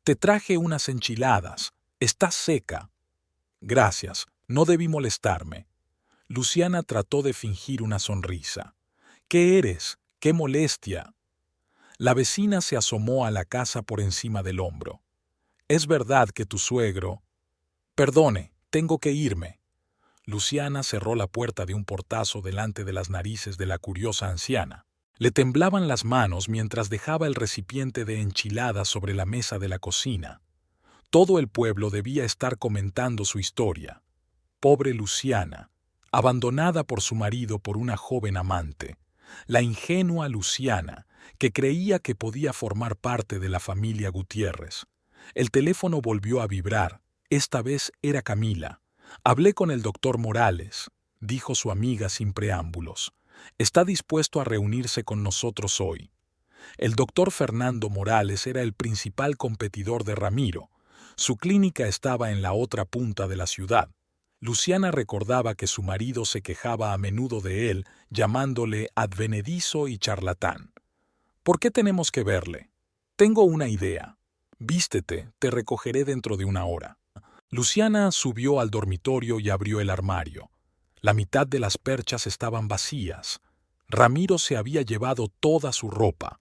«Te traje unas enchiladas. Estás seca». «Gracias, no debí molestarme». Luciana trató de fingir una sonrisa. «¿Qué eres? ¡Qué molestia!». La vecina se asomó a la casa por encima del hombro. «Es verdad que tu suegro...». «Perdone, tengo que irme». Luciana cerró la puerta de un portazo delante de las narices de la curiosa anciana. Le temblaban las manos mientras dejaba el recipiente de enchiladas sobre la mesa de la cocina. Todo el pueblo debía estar comentando su historia. Pobre Luciana, abandonada por su marido por una joven amante. La ingenua Luciana, que creía que podía formar parte de la familia Gutiérrez. El teléfono volvió a vibrar. Esta vez era Camila. «Hablé con el doctor Morales», dijo su amiga sin preámbulos. «Está dispuesto a reunirse con nosotros hoy». El doctor Fernando Morales era el principal competidor de Ramiro. Su clínica estaba en la otra punta de la ciudad. Luciana recordaba que su marido se quejaba a menudo de él, llamándole advenedizo y charlatán. ¿Por qué tenemos que verle? Tengo una idea. Vístete, te recogeré dentro de una hora. Luciana subió al dormitorio y abrió el armario. La mitad de las perchas estaban vacías. Ramiro se había llevado toda su ropa.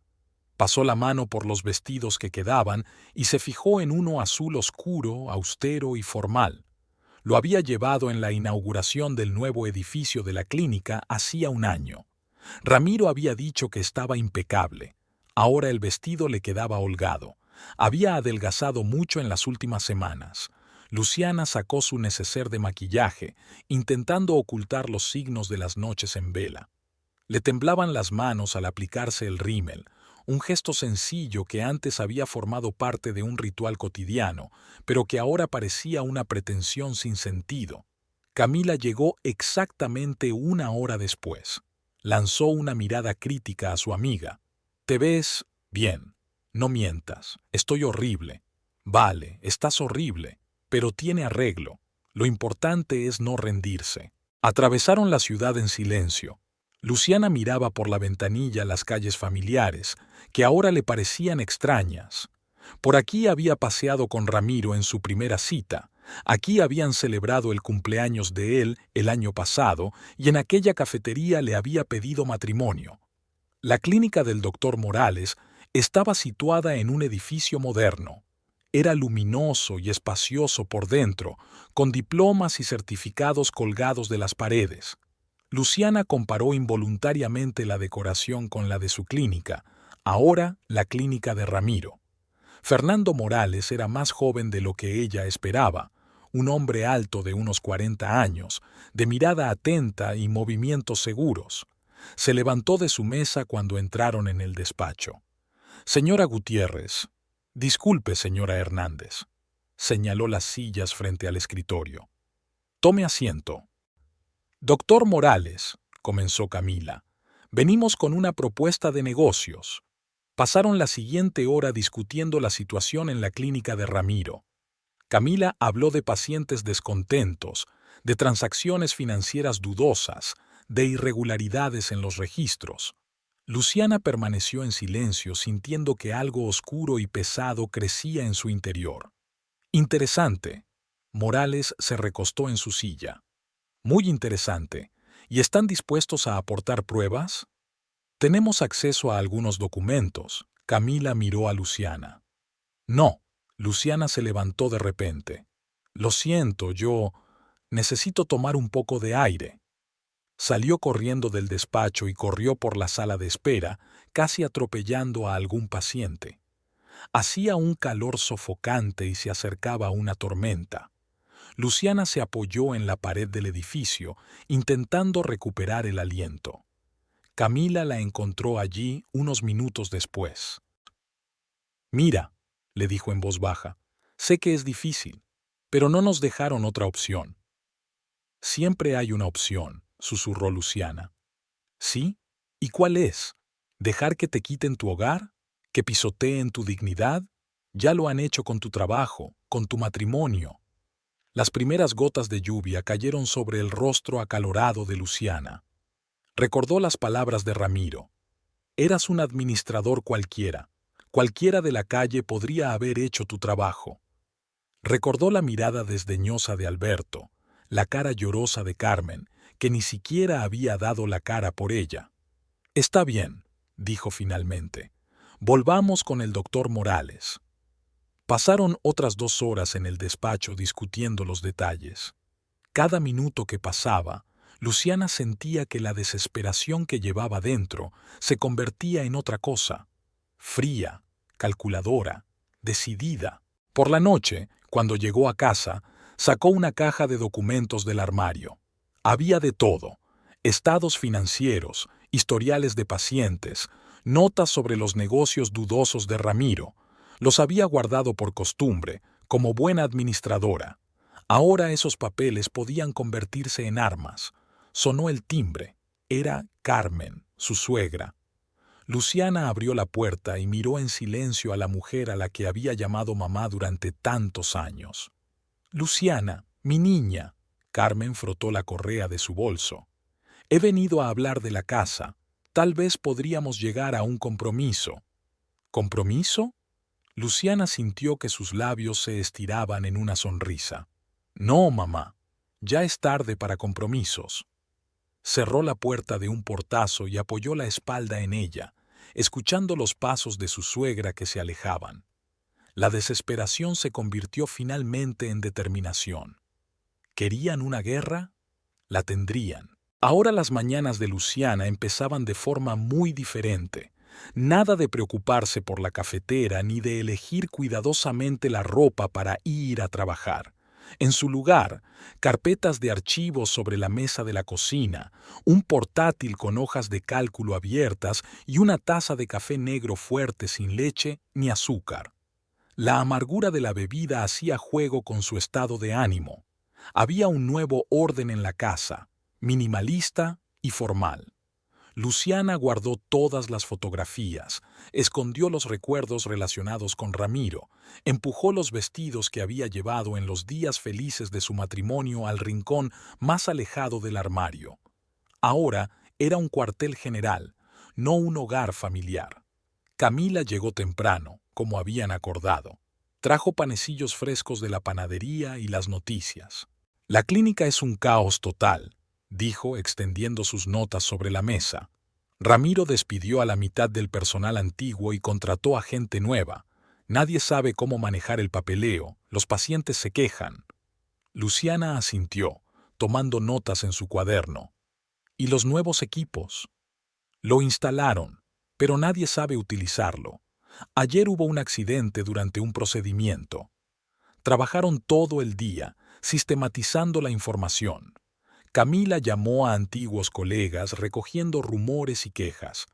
Pasó la mano por los vestidos que quedaban y se fijó en uno azul oscuro, austero y formal. Lo había llevado en la inauguración del nuevo edificio de la clínica hacía un año. Ramiro había dicho que estaba impecable. Ahora el vestido le quedaba holgado. Había adelgazado mucho en las últimas semanas. Luciana sacó su neceser de maquillaje, intentando ocultar los signos de las noches en vela. Le temblaban las manos al aplicarse el rímel, un gesto sencillo que antes había formado parte de un ritual cotidiano, pero que ahora parecía una pretensión sin sentido. Camila llegó exactamente una hora después. Lanzó una mirada crítica a su amiga. «Te ves bien. No mientas. Estoy horrible». «Vale, estás horrible, pero tiene arreglo. Lo importante es no rendirse». Atravesaron la ciudad en silencio. Luciana miraba por la ventanilla las calles familiares, que ahora le parecían extrañas. Por aquí había paseado con Ramiro en su primera cita, aquí habían celebrado el cumpleaños de él el año pasado y en aquella cafetería le había pedido matrimonio. La clínica del doctor Morales estaba situada en un edificio moderno. Era luminoso y espacioso por dentro, con diplomas y certificados colgados de las paredes. Luciana comparó involuntariamente la decoración con la de su clínica, ahora la clínica de Ramiro. Fernando Morales era más joven de lo que ella esperaba, un hombre alto de unos 40 años, de mirada atenta y movimientos seguros. Se levantó de su mesa cuando entraron en el despacho. «Señora Gutiérrez». «Disculpe, señora Hernández». Señaló las sillas frente al escritorio. «Tome asiento». «Doctor Morales», comenzó Camila, «venimos con una propuesta de negocios». Pasaron la siguiente hora discutiendo la situación en la clínica de Ramiro. Camila habló de pacientes descontentos, de transacciones financieras dudosas, de irregularidades en los registros. Luciana permaneció en silencio, sintiendo que algo oscuro y pesado crecía en su interior. «Interesante». Morales se recostó en su silla. «Muy interesante. ¿Y están dispuestos a aportar pruebas?» «Tenemos acceso a algunos documentos». Camila miró a Luciana. «No». Luciana se levantó de repente. «Lo siento, yo necesito tomar un poco de aire». Salió corriendo del despacho y corrió por la sala de espera, casi atropellando a algún paciente. Hacía un calor sofocante y se acercaba una tormenta. Luciana se apoyó en la pared del edificio, intentando recuperar el aliento. Camila la encontró allí unos minutos después. «Mira», le dijo en voz baja, «sé que es difícil, pero no nos dejaron otra opción». «Siempre hay una opción», susurró Luciana. «¿Sí? ¿Y cuál es? ¿Dejar que te quiten tu hogar? ¿Que pisoteen tu dignidad? Ya lo han hecho con tu trabajo, con tu matrimonio». Las primeras gotas de lluvia cayeron sobre el rostro acalorado de Luciana. Recordó las palabras de Ramiro. «Eras un administrador cualquiera. Cualquiera de la calle podría haber hecho tu trabajo». Recordó la mirada desdeñosa de Alberto, la cara llorosa de Carmen, que ni siquiera había dado la cara por ella. «Está bien», dijo finalmente. «Volvamos con el doctor Morales». Pasaron otras 2 horas en el despacho discutiendo los detalles. Cada minuto que pasaba, Luciana sentía que la desesperación que llevaba dentro se convertía en otra cosa. Fría, calculadora, decidida. Por la noche, cuando llegó a casa, sacó una caja de documentos del armario. Había de todo: estados financieros, historiales de pacientes, notas sobre los negocios dudosos de Ramiro. Los había guardado por costumbre, como buena administradora. Ahora esos papeles podían convertirse en armas. Sonó el timbre. Era Carmen, su suegra. Luciana abrió la puerta y miró en silencio a la mujer a la que había llamado mamá durante tantos años. «Luciana, mi niña». Carmen frotó la correa de su bolso. He venido a hablar de la casa. Tal vez podríamos llegar a un compromiso. ¿Compromiso? Luciana sintió que sus labios se estiraban en una sonrisa. No, mamá. Ya es tarde para compromisos. Cerró la puerta de un portazo y apoyó la espalda en ella, escuchando los pasos de su suegra que se alejaban. La desesperación se convirtió finalmente en determinación. ¿Querían una guerra? La tendrían. Ahora las mañanas de Luciana empezaban de forma muy diferente. Nada de preocuparse por la cafetera ni de elegir cuidadosamente la ropa para ir a trabajar. En su lugar, carpetas de archivos sobre la mesa de la cocina, un portátil con hojas de cálculo abiertas y una taza de café negro fuerte sin leche ni azúcar. La amargura de la bebida hacía juego con su estado de ánimo. Había un nuevo orden en la casa, minimalista y formal. Luciana guardó todas las fotografías, escondió los recuerdos relacionados con Ramiro, empujó los vestidos que había llevado en los días felices de su matrimonio al rincón más alejado del armario. Ahora era un cuartel general, no un hogar familiar. Camila llegó temprano, como habían acordado. Trajo panecillos frescos de la panadería y las noticias. La clínica es un caos total, dijo extendiendo sus notas sobre la mesa. Ramiro despidió a la mitad del personal antiguo y contrató a gente nueva. Nadie sabe cómo manejar el papeleo, los pacientes se quejan. Luciana asintió, tomando notas en su cuaderno. ¿Y los nuevos equipos? Lo instalaron, pero nadie sabe utilizarlo. Ayer hubo un accidente durante un procedimiento. Trabajaron todo el día, sistematizando la información. Camila llamó a antiguos colegas recogiendo rumores y quejas.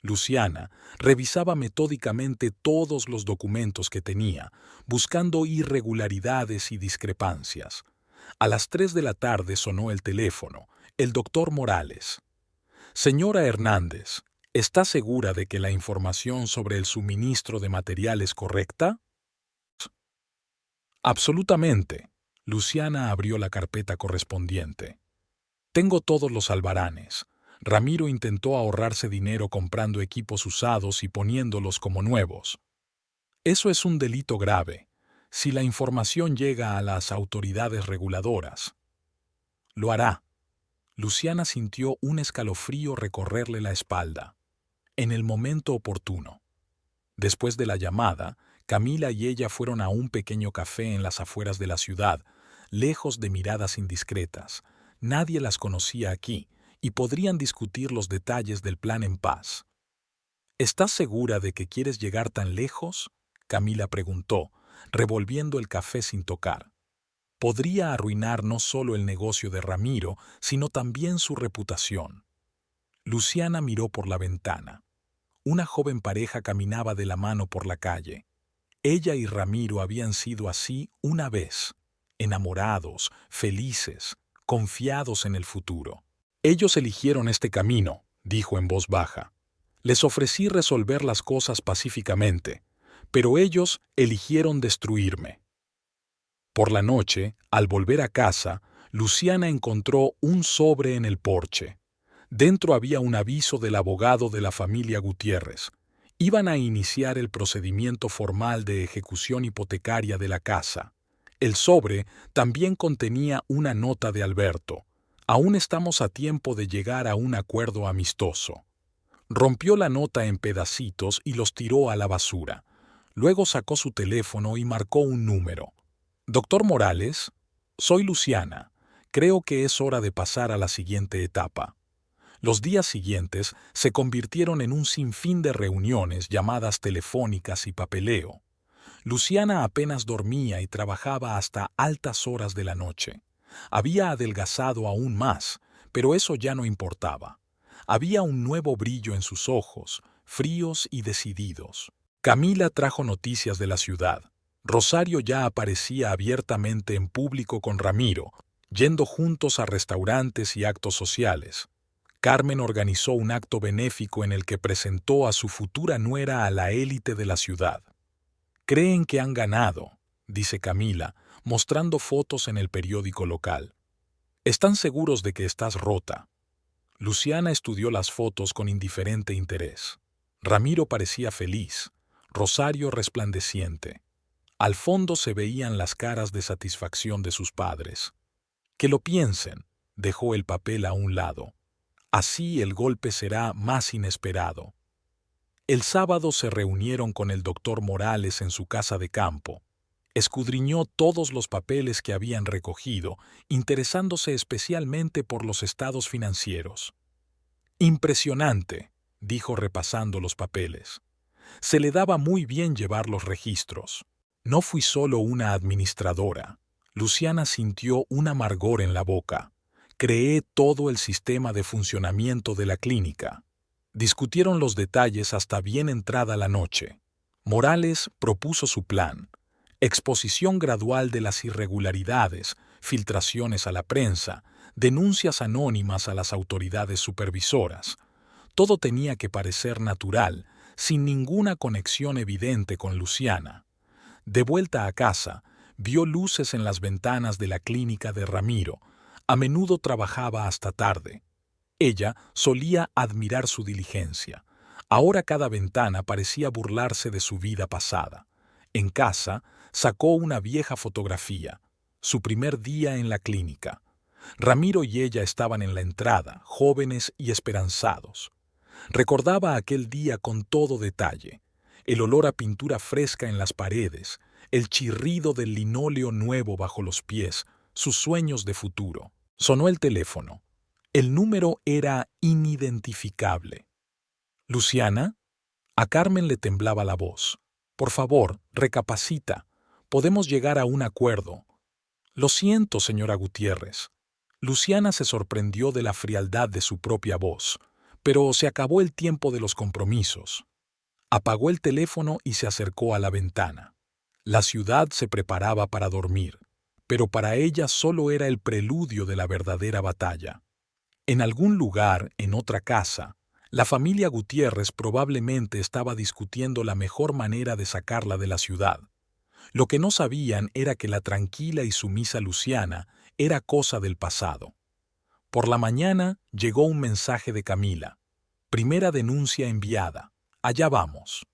Luciana revisaba metódicamente todos los documentos que tenía, buscando irregularidades y discrepancias. A las 3 de la tarde sonó el teléfono. El doctor Morales. Señora Hernández, ¿está segura de que la información sobre el suministro de material es correcta? Absolutamente. Luciana abrió la carpeta correspondiente. Tengo todos los albaranes. Ramiro intentó ahorrarse dinero comprando equipos usados y poniéndolos como nuevos. Eso es un delito grave, si la información llega a las autoridades reguladoras. Lo hará. Luciana sintió un escalofrío recorrerle la espalda. En el momento oportuno. Después de la llamada, Camila y ella fueron a un pequeño café en las afueras de la ciudad, lejos de miradas indiscretas. Nadie las conocía aquí y podrían discutir los detalles del plan en paz. ¿Estás segura de que quieres llegar tan lejos? Camila preguntó, revolviendo el café sin tocar. Podría arruinar no solo el negocio de Ramiro, sino también su reputación. Luciana miró por la ventana. Una joven pareja caminaba de la mano por la calle. Ella y Ramiro habían sido así una vez, enamorados, felices, confiados en el futuro. Ellos eligieron este camino, dijo en voz baja. Les ofrecí resolver las cosas pacíficamente, pero ellos eligieron destruirme. Por la noche, al volver a casa, Luciana encontró un sobre en el porche. Dentro había un aviso del abogado de la familia Gutiérrez. Iban a iniciar el procedimiento formal de ejecución hipotecaria de la casa. El sobre también contenía una nota de Alberto. Aún estamos a tiempo de llegar a un acuerdo amistoso. Rompió la nota en pedacitos y los tiró a la basura. Luego sacó su teléfono y marcó un número. Doctor Morales, soy Luciana. Creo que es hora de pasar a la siguiente etapa. Los días siguientes se convirtieron en un sinfín de reuniones, llamadas telefónicas y papeleo. Luciana apenas dormía y trabajaba hasta altas horas de la noche. Había adelgazado aún más, pero eso ya no importaba. Había un nuevo brillo en sus ojos, fríos y decididos. Camila trajo noticias de la ciudad. Rosario ya aparecía abiertamente en público con Ramiro, yendo juntos a restaurantes y actos sociales. Carmen organizó un acto benéfico en el que presentó a su futura nuera a la élite de la ciudad. Creen que han ganado, dice Camila, mostrando fotos en el periódico local. Están seguros de que estás rota. Luciana estudió las fotos con indiferente interés. Ramiro parecía feliz, Rosario resplandeciente. Al fondo se veían las caras de satisfacción de sus padres. Que lo piensen, dejó el papel a un lado. Así el golpe será más inesperado. El sábado se reunieron con el doctor Morales en su casa de campo. Escudriñó todos los papeles que habían recogido, interesándose especialmente por los estados financieros. Impresionante, dijo repasando los papeles. Se le daba muy bien llevar los registros. No fui solo una administradora. Luciana sintió un amargor en la boca. Creé todo el sistema de funcionamiento de la clínica. Discutieron los detalles hasta bien entrada la noche. Morales propuso su plan. Exposición gradual de las irregularidades, filtraciones a la prensa, denuncias anónimas a las autoridades supervisoras. Todo tenía que parecer natural, sin ninguna conexión evidente con Luciana. De vuelta a casa, vio luces en las ventanas de la clínica de Ramiro. A menudo trabajaba hasta tarde. Ella solía admirar su diligencia. Ahora cada ventana parecía burlarse de su vida pasada. En casa, sacó una vieja fotografía, su primer día en la clínica. Ramiro y ella estaban en la entrada, jóvenes y esperanzados. Recordaba aquel día con todo detalle, el olor a pintura fresca en las paredes, el chirrido del linóleo nuevo bajo los pies, sus sueños de futuro. Sonó el teléfono. El número era inidentificable. ¿Luciana? A Carmen le temblaba la voz. Por favor, recapacita. Podemos llegar a un acuerdo. Lo siento, señora Gutiérrez. Luciana se sorprendió de la frialdad de su propia voz, pero se acabó el tiempo de los compromisos. Apagó el teléfono y se acercó a la ventana. La ciudad se preparaba para dormir, pero para ella solo era el preludio de la verdadera batalla. En algún lugar, en otra casa, la familia Gutiérrez probablemente estaba discutiendo la mejor manera de sacarla de la ciudad. Lo que no sabían era que la tranquila y sumisa Luciana era cosa del pasado. Por la mañana llegó un mensaje de Camila. Primera denuncia enviada. Allá vamos.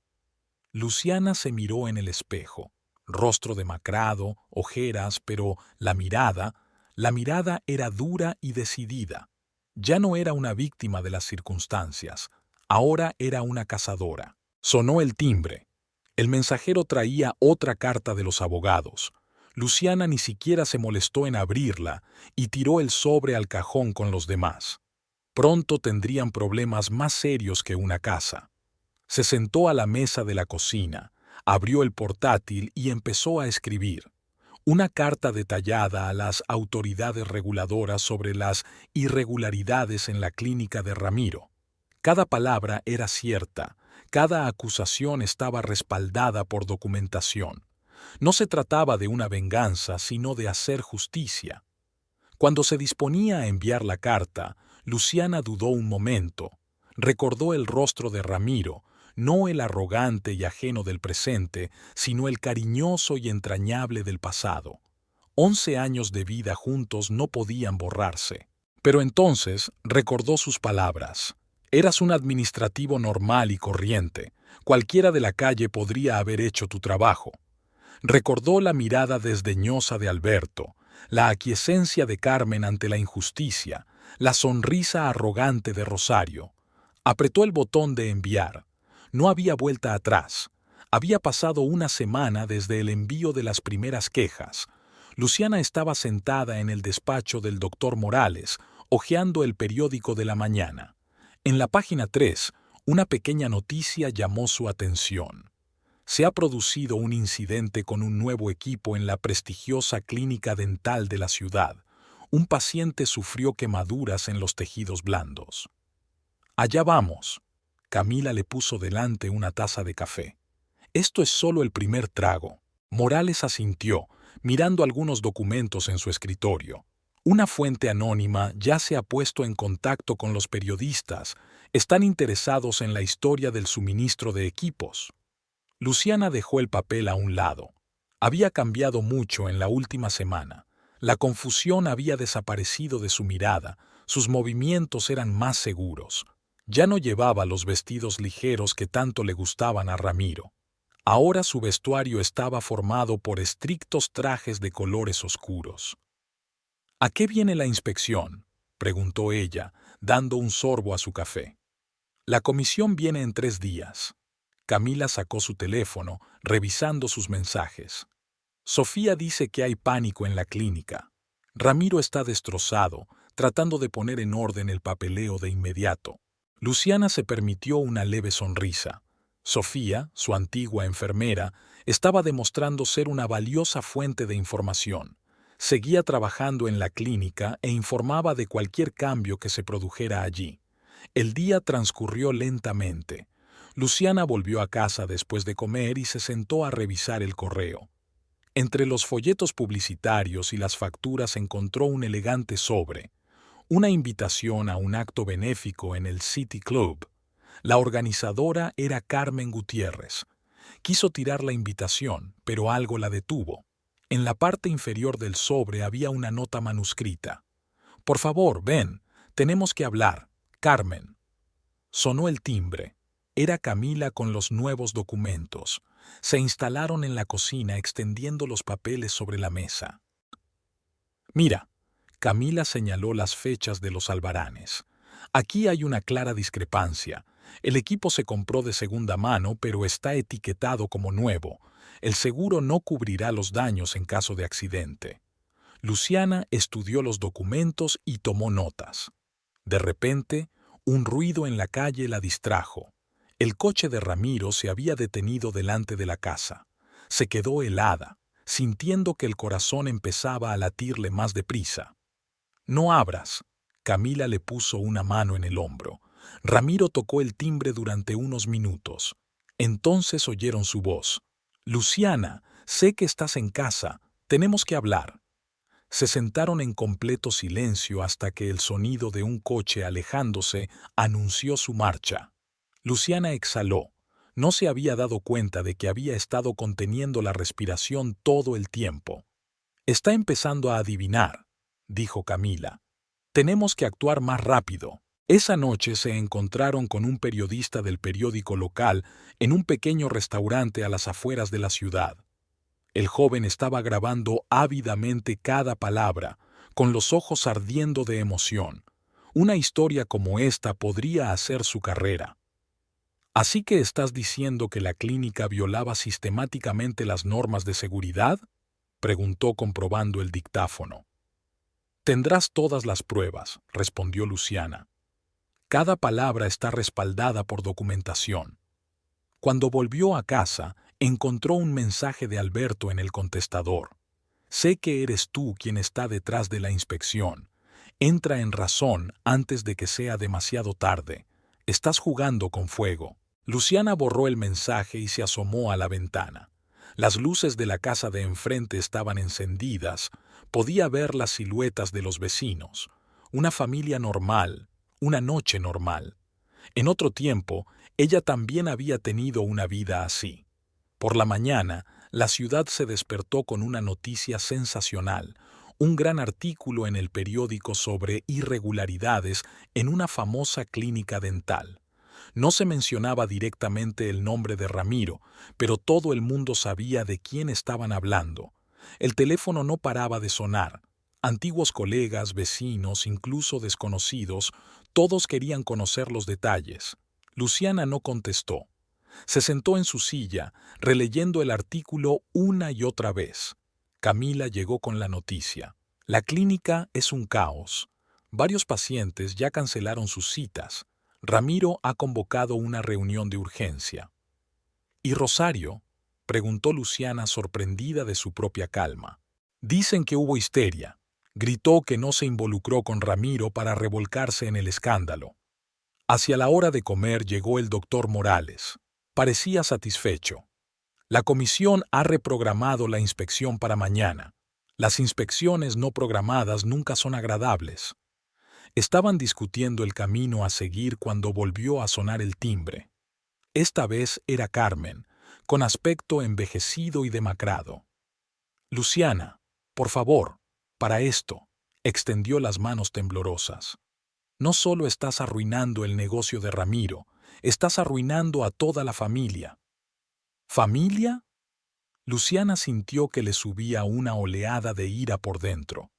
Luciana se miró en el espejo. Rostro demacrado, ojeras, pero la mirada era dura y decidida. Ya no era una víctima de las circunstancias, ahora era una cazadora. Sonó el timbre. El mensajero traía otra carta de los abogados. Luciana ni siquiera se molestó en abrirla y tiró el sobre al cajón con los demás. Pronto tendrían problemas más serios que una casa. Se sentó a la mesa de la cocina, abrió el portátil y empezó a escribir. Una carta detallada a las autoridades reguladoras sobre las irregularidades en la clínica de Ramiro. Cada palabra era cierta, cada acusación estaba respaldada por documentación. No se trataba de una venganza, sino de hacer justicia. Cuando se disponía a enviar la carta, Luciana dudó un momento. Recordó el rostro de Ramiro, no el arrogante y ajeno del presente, sino el cariñoso y entrañable del pasado. 11 años de vida juntos no podían borrarse. Pero entonces recordó sus palabras. Eras un administrativo normal y corriente. Cualquiera de la calle podría haber hecho tu trabajo. Recordó la mirada desdeñosa de Alberto, la aquiescencia de Carmen ante la injusticia, la sonrisa arrogante de Rosario. Apretó el botón de enviar. No había vuelta atrás. Había pasado una semana desde el envío de las primeras quejas. Luciana estaba sentada en el despacho del doctor Morales, hojeando el periódico de la mañana. En la página 3, una pequeña noticia llamó su atención. Se ha producido un incidente con un nuevo equipo en la prestigiosa clínica dental de la ciudad. Un paciente sufrió quemaduras en los tejidos blandos. Allá vamos. Camila le puso delante una taza de café. Esto es solo el primer trago. Morales asintió, mirando algunos documentos en su escritorio. Una fuente anónima ya se ha puesto en contacto con los periodistas. Están interesados en la historia del suministro de equipos. Luciana dejó el papel a un lado. Había cambiado mucho en la última semana. La confusión había desaparecido de su mirada, sus movimientos eran más seguros. Ya no llevaba los vestidos ligeros que tanto le gustaban a Ramiro. Ahora su vestuario estaba formado por estrictos trajes de colores oscuros. ¿A qué viene la inspección?, preguntó ella, dando un sorbo a su café. La comisión viene en 3 días. Camila sacó su teléfono, revisando sus mensajes. Sofía dice que hay pánico en la clínica. Ramiro está destrozado, tratando de poner en orden el papeleo de inmediato. Luciana se permitió una leve sonrisa. Sofía, su antigua enfermera, estaba demostrando ser una valiosa fuente de información. Seguía trabajando en la clínica e informaba de cualquier cambio que se produjera allí. El día transcurrió lentamente. Luciana volvió a casa después de comer y se sentó a revisar el correo. Entre los folletos publicitarios y las facturas encontró un elegante sobre, una invitación a un acto benéfico en el City Club. La organizadora era Carmen Gutiérrez. Quiso tirar la invitación, pero algo la detuvo. En la parte inferior del sobre había una nota manuscrita. «Por favor, ven, tenemos que hablar, Carmen». Sonó el timbre. Era Camila con los nuevos documentos. Se instalaron en la cocina extendiendo los papeles sobre la mesa. «Mira», Camila señaló las fechas de los albaranes. «Aquí hay una clara discrepancia. El equipo se compró de segunda mano, pero está etiquetado como nuevo. El seguro no cubrirá los daños en caso de accidente». Luciana estudió los documentos y tomó notas. De repente, un ruido en la calle la distrajo. El coche de Ramiro se había detenido delante de la casa. Se quedó helada, sintiendo que el corazón empezaba a latirle más deprisa. «No abras». Camila le puso una mano en el hombro. Ramiro tocó el timbre durante unos minutos. Entonces oyeron su voz. «Luciana, sé que estás en casa. Tenemos que hablar». Se sentaron en completo silencio hasta que el sonido de un coche alejándose anunció su marcha. Luciana exhaló. No se había dado cuenta de que había estado conteniendo la respiración todo el tiempo. «Está empezando a adivinar», dijo Camila. «Tenemos que actuar más rápido». Esa noche se encontraron con un periodista del periódico local en un pequeño restaurante a las afueras de la ciudad. El joven estaba grabando ávidamente cada palabra, con los ojos ardiendo de emoción. Una historia como esta podría hacer su carrera. «¿Así que estás diciendo que la clínica violaba sistemáticamente las normas de seguridad?», preguntó comprobando el dictáfono. «Tendrás todas las pruebas», respondió Luciana. «Cada palabra está respaldada por documentación». Cuando volvió a casa, encontró un mensaje de Alberto en el contestador. «Sé que eres tú quien está detrás de la inspección. Entra en razón antes de que sea demasiado tarde. Estás jugando con fuego». Luciana borró el mensaje y se asomó a la ventana. Las luces de la casa de enfrente estaban encendidas. Podía ver las siluetas de los vecinos. Una familia normal, una noche normal. En otro tiempo, ella también había tenido una vida así. Por la mañana, la ciudad se despertó con una noticia sensacional, un gran artículo en el periódico sobre irregularidades en una famosa clínica dental. No se mencionaba directamente el nombre de Ramiro, pero todo el mundo sabía de quién estaban hablando. El teléfono no paraba de sonar. Antiguos colegas, vecinos, incluso desconocidos, todos querían conocer los detalles. Luciana no contestó. Se sentó en su silla, releyendo el artículo una y otra vez. Camila llegó con la noticia. La clínica es un caos. Varios pacientes ya cancelaron sus citas. Ramiro ha convocado una reunión de urgencia. ¿Y Rosario?, preguntó Luciana sorprendida de su propia calma. Dicen que hubo histeria. Gritó que no se involucró con Ramiro para revolcarse en el escándalo. Hacia la hora de comer llegó el doctor Morales. Parecía satisfecho. La comisión ha reprogramado la inspección para mañana. Las inspecciones no programadas nunca son agradables. Estaban discutiendo el camino a seguir cuando volvió a sonar el timbre. Esta vez era Carmen, con aspecto envejecido y demacrado. «Luciana, por favor», para esto. Extendió las manos temblorosas. No solo estás arruinando el negocio de Ramiro, estás arruinando a toda la familia. ¿Familia? Luciana sintió que le subía una oleada de ira por dentro.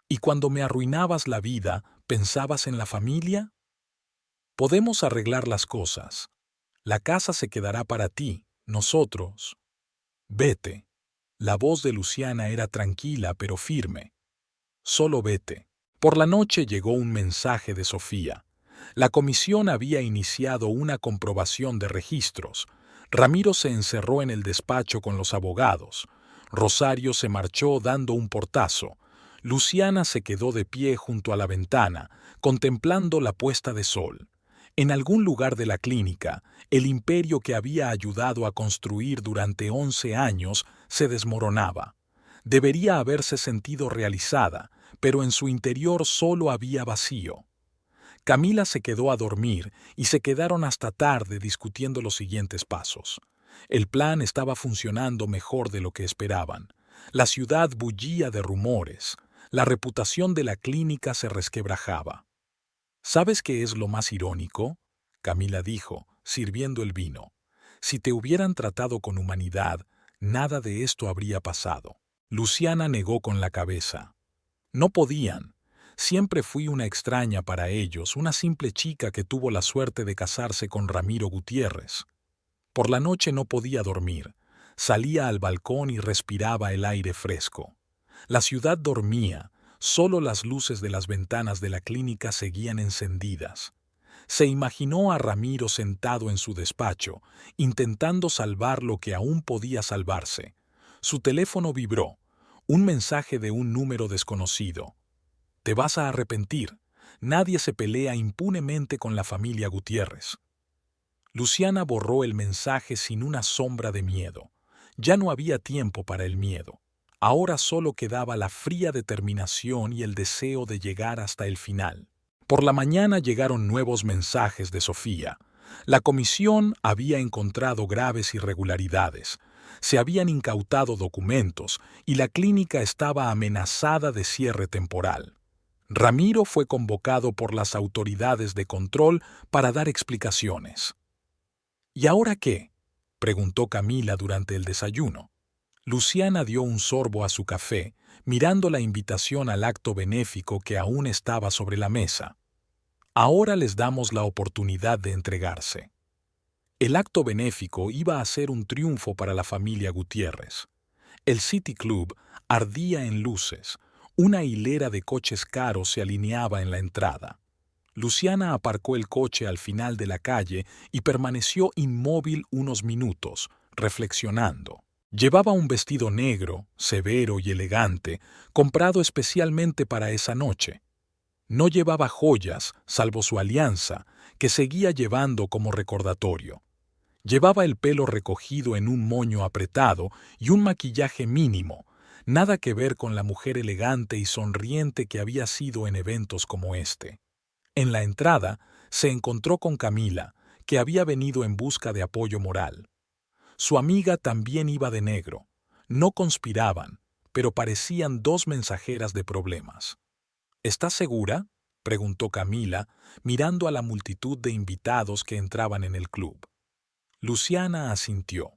¿Y cuando me arruinabas la vida, pensabas en la familia? Podemos arreglar las cosas. La casa se quedará para ti, nosotros. Vete. La voz de Luciana era tranquila pero firme. Solo vete. Por la noche llegó un mensaje de Sofía. La comisión había iniciado una comprobación de registros. Ramiro se encerró en el despacho con los abogados. Rosario se marchó dando un portazo. Luciana se quedó de pie junto a la ventana, contemplando la puesta de sol. En algún lugar de la clínica, el imperio que había ayudado a construir durante 11 años se desmoronaba. Debería haberse sentido realizada, pero en su interior solo había vacío. Camila se quedó a dormir y se quedaron hasta tarde discutiendo los siguientes pasos. El plan estaba funcionando mejor de lo que esperaban. La ciudad bullía de rumores. La reputación de la clínica se resquebrajaba. ¿Sabes qué es lo más irónico?, Camila dijo, sirviendo el vino. Si te hubieran tratado con humanidad, nada de esto habría pasado. Luciana negó con la cabeza. No podían. Siempre fui una extraña para ellos, una simple chica que tuvo la suerte de casarse con Ramiro Gutiérrez. Por la noche no podía dormir. Salía al balcón y respiraba el aire fresco. La ciudad dormía, solo las luces de las ventanas de la clínica seguían encendidas. Se imaginó a Ramiro sentado en su despacho, intentando salvar lo que aún podía salvarse. Su teléfono vibró. Un mensaje de un número desconocido. Te vas a arrepentir. Nadie se pelea impunemente con la familia Gutiérrez. Luciana borró el mensaje sin una sombra de miedo. Ya no había tiempo para el miedo. Ahora solo quedaba la fría determinación y el deseo de llegar hasta el final. Por la mañana llegaron nuevos mensajes de Sofía. La comisión había encontrado graves irregularidades. Se habían incautado documentos y la clínica estaba amenazada de cierre temporal. Ramiro fue convocado por las autoridades de control para dar explicaciones. ¿Y ahora qué?, preguntó Camila durante el desayuno. Luciana dio un sorbo a su café, mirando la invitación al acto benéfico que aún estaba sobre la mesa. Ahora les damos la oportunidad de entregarse. El acto benéfico iba a ser un triunfo para la familia Gutiérrez. El City Club ardía en luces. Una hilera de coches caros se alineaba en la entrada. Luciana aparcó el coche al final de la calle y permaneció inmóvil unos minutos, reflexionando. Llevaba un vestido negro, severo y elegante, comprado especialmente para esa noche. No llevaba joyas, salvo su alianza, que seguía llevando como recordatorio. Llevaba el pelo recogido en un moño apretado y un maquillaje mínimo, nada que ver con la mujer elegante y sonriente que había sido en eventos como este. En la entrada se encontró con Camila, que había venido en busca de apoyo moral. Su amiga también iba de negro. No conspiraban, pero parecían dos mensajeras de problemas. ¿Estás segura?, preguntó Camila, mirando a la multitud de invitados que entraban en el club. Luciana asintió.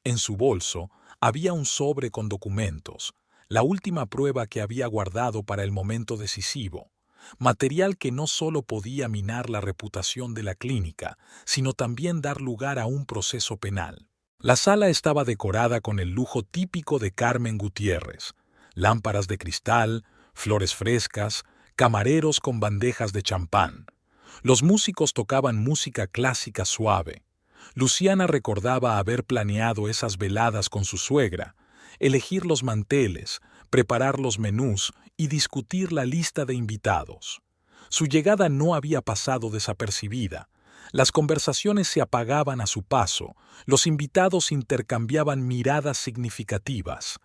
En su bolso había un sobre con documentos, la última prueba que había guardado para el momento decisivo, material que no solo podía minar la reputación de la clínica, sino también dar lugar a un proceso penal. La sala estaba decorada con el lujo típico de Carmen Gutiérrez: lámparas de cristal, flores frescas, camareros con bandejas de champán. Los músicos tocaban música clásica suave. Luciana recordaba haber planeado esas veladas con su suegra, elegir los manteles, preparar los menús y discutir la lista de invitados. Su llegada no había pasado desapercibida. Las conversaciones se apagaban a su paso, los invitados intercambiaban miradas significativas.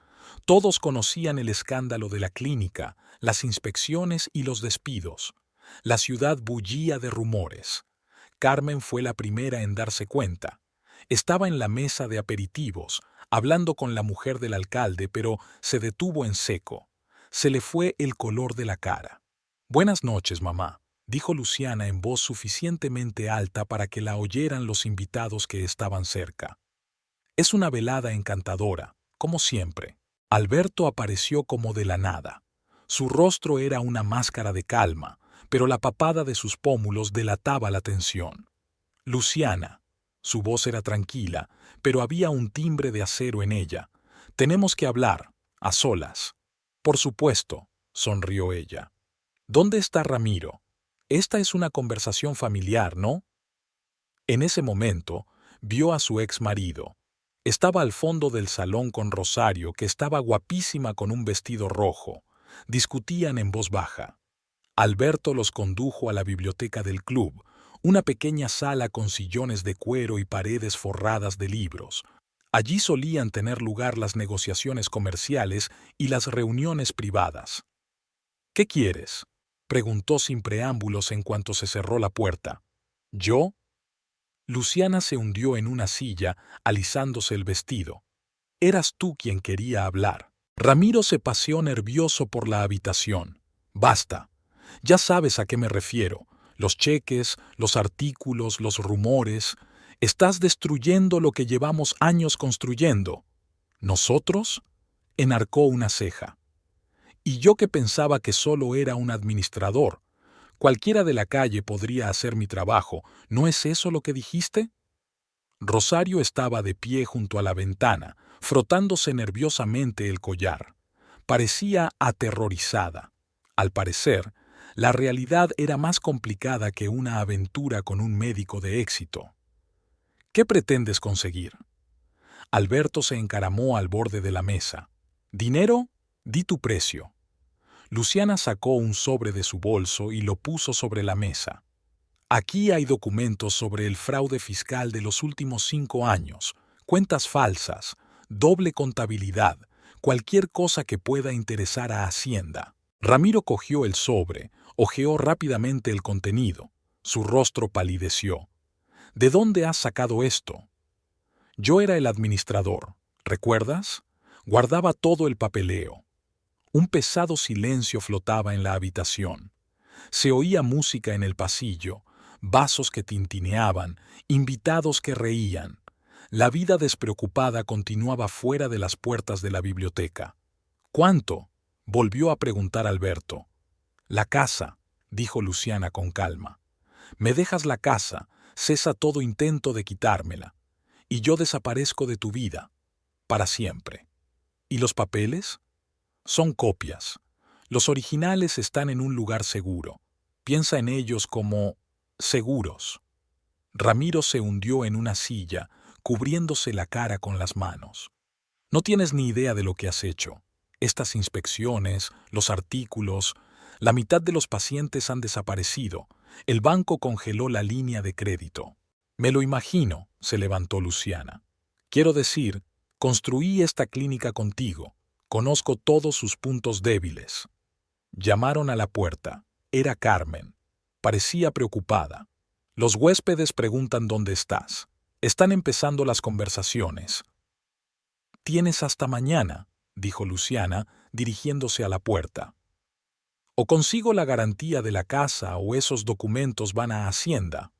Todos conocían el escándalo de la clínica, las inspecciones y los despidos. La ciudad bullía de rumores. Carmen fue la primera en darse cuenta. Estaba en la mesa de aperitivos, hablando con la mujer del alcalde, pero se detuvo en seco. se le fue el color de la cara. «Buenas noches, mamá», dijo Luciana en voz suficientemente alta para que la oyeran los invitados que estaban cerca. «Es una velada encantadora, como siempre». Alberto apareció como de la nada. Su rostro era una máscara de calma, pero la papada de sus pómulos delataba la tensión. «Luciana». Su voz era tranquila, pero había un timbre de acero en ella. «Tenemos que hablar, a solas». «Por supuesto», sonrió ella. «¿Dónde está Ramiro? Esta es una conversación familiar, ¿no?». En ese momento, vio a su ex marido. Estaba al fondo del salón con Rosario, que estaba guapísima con un vestido rojo. Discutían en voz baja. Alberto los condujo a la biblioteca del club, una pequeña sala con sillones de cuero y paredes forradas de libros. Allí solían tener lugar las negociaciones comerciales y las reuniones privadas. «¿Qué quieres?», preguntó sin preámbulos en cuanto se cerró la puerta. «¿Yo?». Luciana se hundió en una silla, alisándose el vestido. «Eras tú quien quería hablar». Ramiro se paseó nervioso por la habitación. «Basta. Ya sabes a qué me refiero. Los cheques, los artículos, los rumores. Estás destruyendo lo que llevamos años construyendo». «¿Nosotros?», enarcó una ceja. «Y yo que pensaba que solo era un administrador. Cualquiera de la calle podría hacer mi trabajo. ¿No es eso lo que dijiste?». Rosario estaba de pie junto a la ventana, frotándose nerviosamente el collar. Parecía aterrorizada. Al parecer, la realidad era más complicada que una aventura con un médico de éxito. «¿Qué pretendes conseguir?». Alberto se encaramó al borde de la mesa. «¿Dinero? Di tu precio». Luciana sacó un sobre de su bolso y lo puso sobre la mesa. «Aquí hay documentos sobre el fraude fiscal de los últimos 5 años, cuentas falsas, doble contabilidad, cualquier cosa que pueda interesar a Hacienda». Ramiro cogió el sobre, hojeó rápidamente el contenido. Su rostro palideció. «¿De dónde has sacado esto?». «Yo era el administrador, ¿recuerdas? Guardaba todo el papeleo». Un pesado silencio flotaba en la habitación. Se oía música en el pasillo, vasos que tintineaban, invitados que reían. La vida despreocupada continuaba fuera de las puertas de la biblioteca. «¿Cuánto?», volvió a preguntar Alberto. «La casa», dijo Luciana con calma. «Me dejas la casa, cesa todo intento de quitármela, y yo desaparezco de tu vida, para siempre». «¿Y los papeles?». «Son copias. Los originales están en un lugar seguro. Piensa en ellos como seguros». Ramiro se hundió en una silla, cubriéndose la cara con las manos. «No tienes ni idea de lo que has hecho. Estas inspecciones, los artículos, la mitad de los pacientes han desaparecido. El banco congeló la línea de crédito». «Me lo imagino», se levantó Luciana. «Quiero decir, construí esta clínica contigo. Conozco todos sus puntos débiles». Llamaron a la puerta. Era Carmen. Parecía preocupada. «Los huéspedes preguntan dónde estás. Están empezando las conversaciones». «Tienes hasta mañana», dijo Luciana, dirigiéndose a la puerta. «O consigo la garantía de la casa o esos documentos van a Hacienda».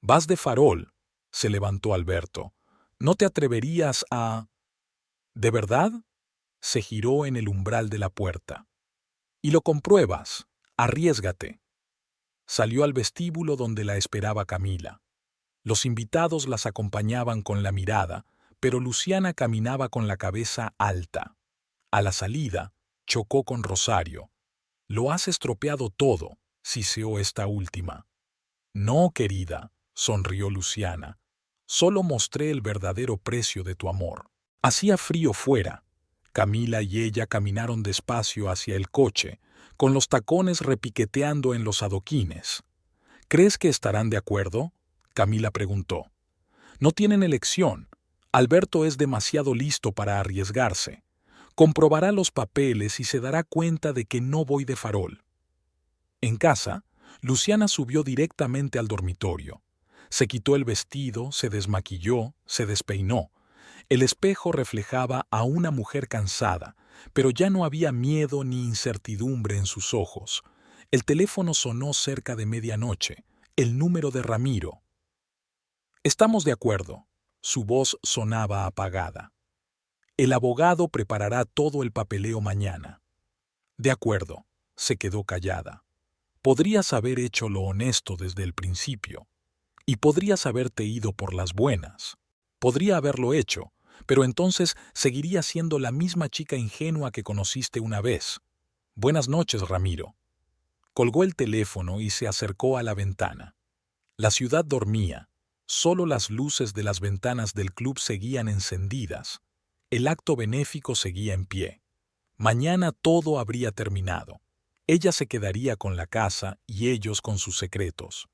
«Vas de farol», se levantó Alberto. «¿No te atreverías a...». «¿De verdad?». Se giró en el umbral de la puerta. «Y lo compruebas. Arriésgate». Salió al vestíbulo donde la esperaba Camila. Los invitados las acompañaban con la mirada, pero Luciana caminaba con la cabeza alta. A la salida, chocó con Rosario. «Lo has estropeado todo», siseó esta última. «No, querida», sonrió Luciana. «Solo mostré el verdadero precio de tu amor». Hacía frío fuera. Camila y ella caminaron despacio hacia el coche, con los tacones repiqueteando en los adoquines. «¿Crees que estarán de acuerdo?», Camila preguntó. «No tienen elección. Alberto es demasiado listo para arriesgarse. Comprobará los papeles y se dará cuenta de que no voy de farol». En casa, Luciana subió directamente al dormitorio. Se quitó el vestido, se desmaquilló, se despeinó. El espejo reflejaba a una mujer cansada, pero ya no había miedo ni incertidumbre en sus ojos. El teléfono sonó cerca de medianoche, el número de Ramiro. Estamos de acuerdo. Su voz sonaba apagada. El abogado preparará todo el papeleo mañana. De acuerdo, se quedó callada. Podrías haber hecho lo honesto desde el principio. Y podrías haberte ido por las buenas. Podría haberlo hecho, pero entonces seguiría siendo la misma chica ingenua que conociste una vez. Buenas noches, Ramiro. Colgó el teléfono y se acercó a la ventana. La ciudad dormía. Solo las luces de las ventanas del club seguían encendidas. El acto benéfico seguía en pie. Mañana todo habría terminado. Ella se quedaría con la casa y ellos con sus secretos.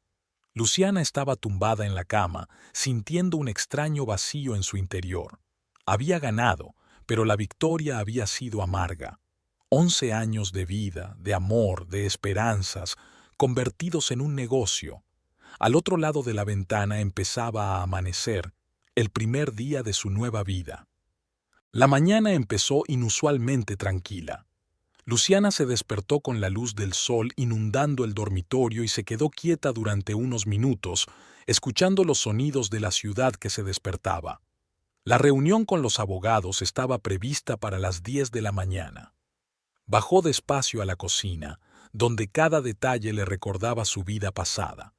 Luciana estaba tumbada en la cama, sintiendo un extraño vacío en su interior. Había ganado, pero la victoria había sido amarga. 11 años de vida, de amor, de esperanzas, convertidos en un negocio. Al otro lado de la ventana empezaba a amanecer, el primer día de su nueva vida. La mañana empezó inusualmente tranquila. Luciana se despertó con la luz del sol inundando el dormitorio y se quedó quieta durante unos minutos, escuchando los sonidos de la ciudad que se despertaba. La reunión con los abogados estaba prevista para las 10 de la mañana. Bajó despacio a la cocina, donde cada detalle le recordaba su vida pasada.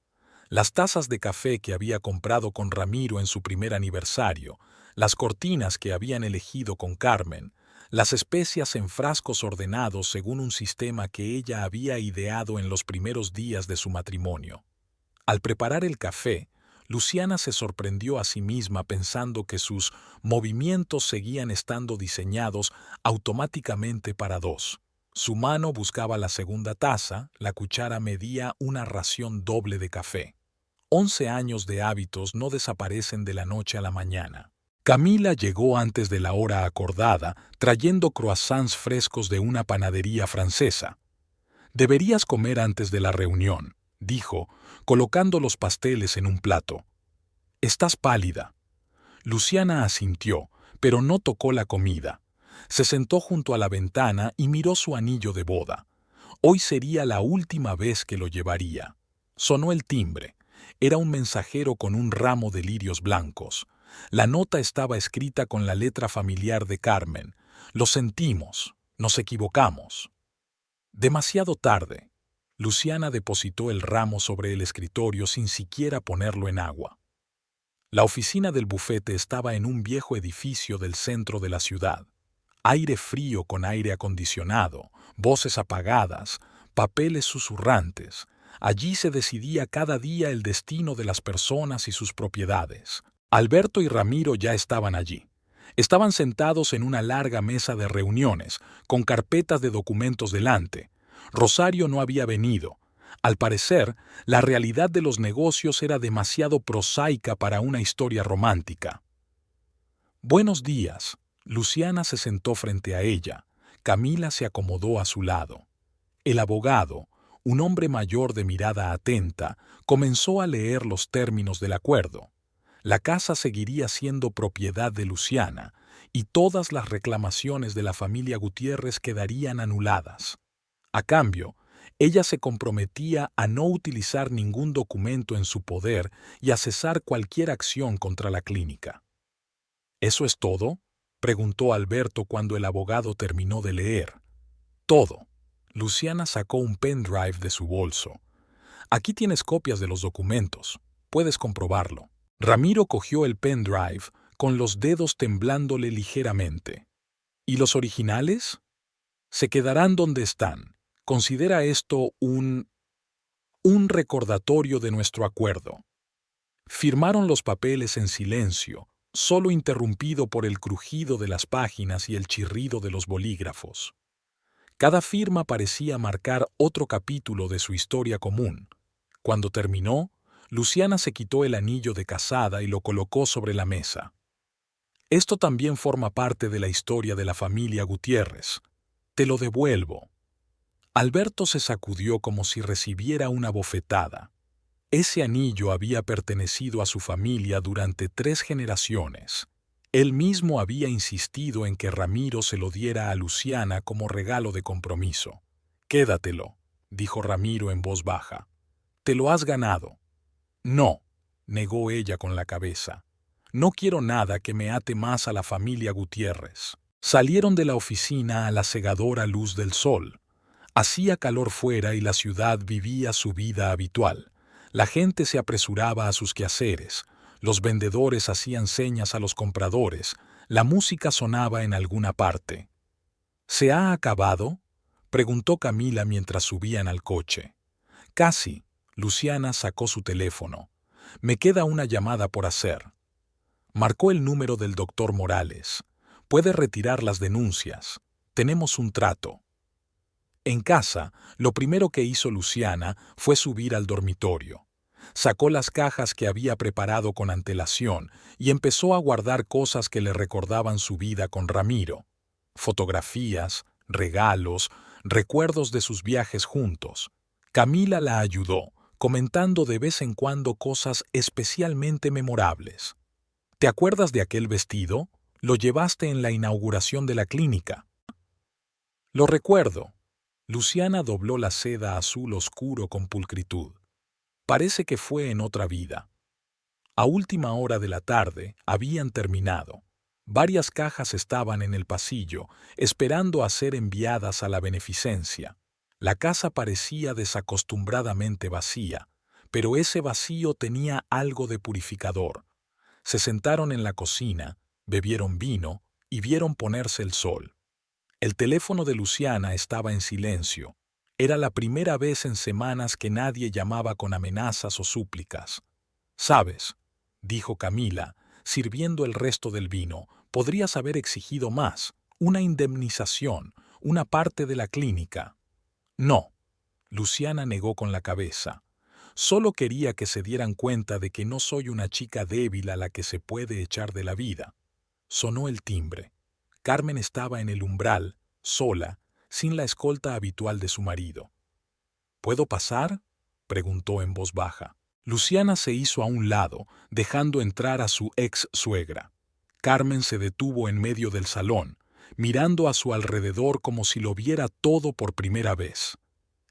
Las tazas de café que había comprado con Ramiro en su primer aniversario, las cortinas que habían elegido con Carmen, las especias en frascos ordenados según un sistema que ella había ideado en los primeros días de su matrimonio. Al preparar el café, Luciana se sorprendió a sí misma pensando que sus movimientos seguían estando diseñados automáticamente para dos. Su mano buscaba la segunda taza, la cuchara medía una ración doble de café. 11 años de hábitos no desaparecen de la noche a la mañana. Camila llegó antes de la hora acordada, trayendo croissants frescos de una panadería francesa. «Deberías comer antes de la reunión», dijo, colocando los pasteles en un plato. «Estás pálida». Luciana asintió, pero no tocó la comida. Se sentó junto a la ventana y miró su anillo de boda. Hoy sería la última vez que lo llevaría. Sonó el timbre. Era un mensajero con un ramo de lirios blancos. La nota estaba escrita con la letra familiar de Carmen. «Lo sentimos, nos equivocamos». Demasiado tarde. Luciana depositó el ramo sobre el escritorio sin siquiera ponerlo en agua. La oficina del bufete estaba en un viejo edificio del centro de la ciudad. Aire frío con aire acondicionado, voces apagadas, papeles susurrantes. Allí se decidía cada día el destino de las personas y sus propiedades. Alberto y Ramiro ya estaban allí. Estaban sentados en una larga mesa de reuniones, con carpetas de documentos delante. Rosario no había venido. Al parecer, la realidad de los negocios era demasiado prosaica para una historia romántica. «Buenos días». Luciana se sentó frente a ella. Camila se acomodó a su lado. El abogado, un hombre mayor de mirada atenta, comenzó a leer los términos del acuerdo. La casa seguiría siendo propiedad de Luciana y todas las reclamaciones de la familia Gutiérrez quedarían anuladas. A cambio, ella se comprometía a no utilizar ningún documento en su poder y a cesar cualquier acción contra la clínica. «¿Eso es todo?», preguntó Alberto cuando el abogado terminó de leer. «Todo». Luciana sacó un pendrive de su bolso. «Aquí tienes copias de los documentos. Puedes comprobarlo». Ramiro cogió el pendrive, con los dedos temblándole ligeramente. «¿Y los originales?». «Se quedarán donde están. Considera esto un recordatorio de nuestro acuerdo». Firmaron los papeles en silencio, solo interrumpido por el crujido de las páginas y el chirrido de los bolígrafos. Cada firma parecía marcar otro capítulo de su historia común. Cuando terminó, Luciana se quitó el anillo de casada y lo colocó sobre la mesa. «Esto también forma parte de la historia de la familia Gutiérrez. Te lo devuelvo». Alberto se sacudió como si recibiera una bofetada. Ese anillo había pertenecido a su familia durante 3 generaciones. Él mismo había insistido en que Ramiro se lo diera a Luciana como regalo de compromiso. «Quédatelo», dijo Ramiro en voz baja. «Te lo has ganado». «No», negó ella con la cabeza. «No quiero nada que me ate más a la familia Gutiérrez». Salieron de la oficina a la cegadora luz del sol. Hacía calor fuera y la ciudad vivía su vida habitual. La gente se apresuraba a sus quehaceres. Los vendedores hacían señas a los compradores. La música sonaba en alguna parte. «¿Se ha acabado?», preguntó Camila mientras subían al coche. «Casi». Luciana sacó su teléfono. «Me queda una llamada por hacer». Marcó el número del doctor Morales. «Puede retirar las denuncias. Tenemos un trato». En casa, lo primero que hizo Luciana fue subir al dormitorio. Sacó las cajas que había preparado con antelación y empezó a guardar cosas que le recordaban su vida con Ramiro. Fotografías, regalos, recuerdos de sus viajes juntos. Camila la ayudó, comentando de vez en cuando cosas especialmente memorables. «¿Te acuerdas de aquel vestido? Lo llevaste en la inauguración de la clínica». «Lo recuerdo». Luciana dobló la seda azul oscuro con pulcritud. «Parece que fue en otra vida». A última hora de la tarde habían terminado. Varias cajas estaban en el pasillo, esperando a ser enviadas a la beneficencia. La casa parecía desacostumbradamente vacía, pero ese vacío tenía algo de purificador. Se sentaron en la cocina, bebieron vino y vieron ponerse el sol. El teléfono de Luciana estaba en silencio. Era la primera vez en semanas que nadie llamaba con amenazas o súplicas. «¿Sabes?», dijo Camila, sirviendo el resto del vino, «podrías haber exigido más, una indemnización, una parte de la clínica». «No», Luciana negó con la cabeza. «Solo quería que se dieran cuenta de que no soy una chica débil a la que se puede echar de la vida». Sonó el timbre. Carmen estaba en el umbral, sola, sin la escolta habitual de su marido. «¿Puedo pasar?», preguntó en voz baja. Luciana se hizo a un lado, dejando entrar a su ex suegra. Carmen se detuvo en medio del salón, mirando a su alrededor como si lo viera todo por primera vez.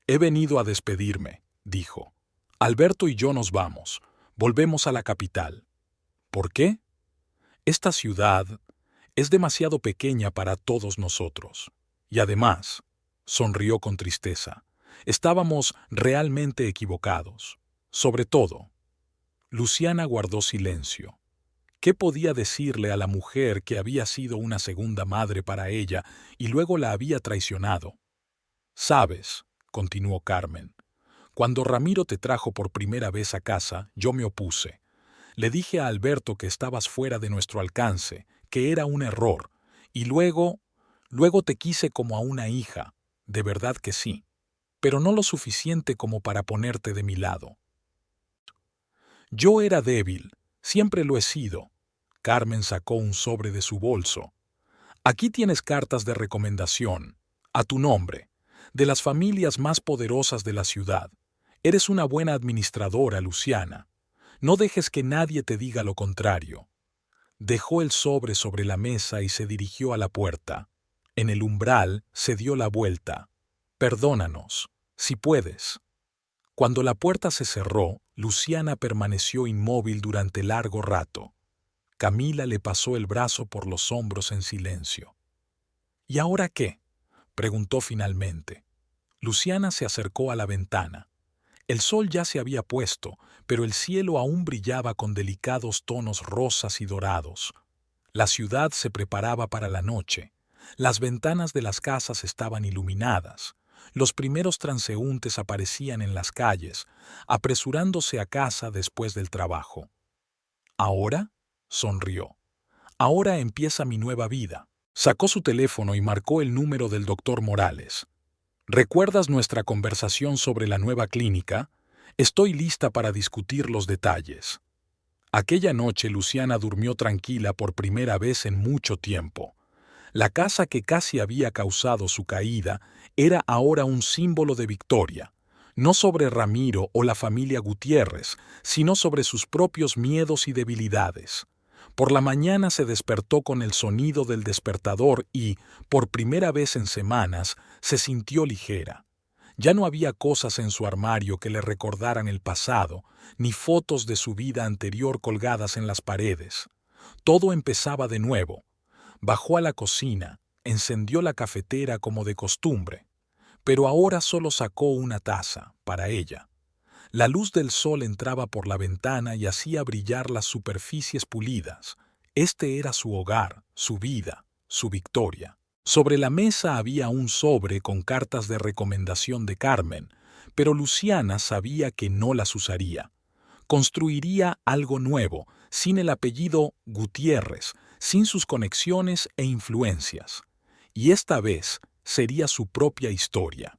«He venido a despedirme», dijo. «Alberto y yo nos vamos. Volvemos a la capital». «¿Por qué?». «Esta ciudad es demasiado pequeña para todos nosotros. Y además», sonrió con tristeza, «estábamos realmente equivocados. Sobre todo». Luciana guardó silencio. ¿Qué podía decirle a la mujer que había sido una segunda madre para ella y luego la había traicionado? «¿Sabes?», continuó Carmen, «cuando Ramiro te trajo por primera vez a casa, yo me opuse. Le dije a Alberto que estabas fuera de nuestro alcance, que era un error, y luego te quise como a una hija, de verdad que sí, pero no lo suficiente como para ponerte de mi lado». «Yo era débil, siempre lo he sido». Carmen sacó un sobre de su bolso. «Aquí tienes cartas de recomendación, a tu nombre, de las familias más poderosas de la ciudad. Eres una buena administradora, Luciana. No dejes que nadie te diga lo contrario». Dejó el sobre la mesa y se dirigió a la puerta. En el umbral se dio la vuelta. «Perdónanos, si puedes». Cuando la puerta se cerró, Luciana permaneció inmóvil durante largo rato. Camila le pasó el brazo por los hombros en silencio. «¿Y ahora qué?», preguntó finalmente. Luciana se acercó a la ventana. El sol ya se había puesto, pero el cielo aún brillaba con delicados tonos rosas y dorados. La ciudad se preparaba para la noche. Las ventanas de las casas estaban iluminadas. Los primeros transeúntes aparecían en las calles, apresurándose a casa después del trabajo. «¿Ahora?», sonrió. «Ahora empieza mi nueva vida». Sacó su teléfono y marcó el número del doctor Morales. «¿Recuerdas nuestra conversación sobre la nueva clínica? Estoy lista para discutir los detalles». Aquella noche Luciana durmió tranquila por primera vez en mucho tiempo. La casa que casi había causado su caída era ahora un símbolo de victoria, no sobre Ramiro o la familia Gutiérrez, sino sobre sus propios miedos y debilidades. Por la mañana se despertó con el sonido del despertador y, por primera vez en semanas, se sintió ligera. Ya no había cosas en su armario que le recordaran el pasado, ni fotos de su vida anterior colgadas en las paredes. Todo empezaba de nuevo. Bajó a la cocina, encendió la cafetera como de costumbre, pero ahora solo sacó una taza, para ella. La luz del sol entraba por la ventana y hacía brillar las superficies pulidas. Este era su hogar, su vida, su victoria. Sobre la mesa había un sobre con cartas de recomendación de Carmen, pero Luciana sabía que no las usaría. Construiría algo nuevo, sin el apellido Gutiérrez, sin sus conexiones e influencias. Y esta vez sería su propia historia.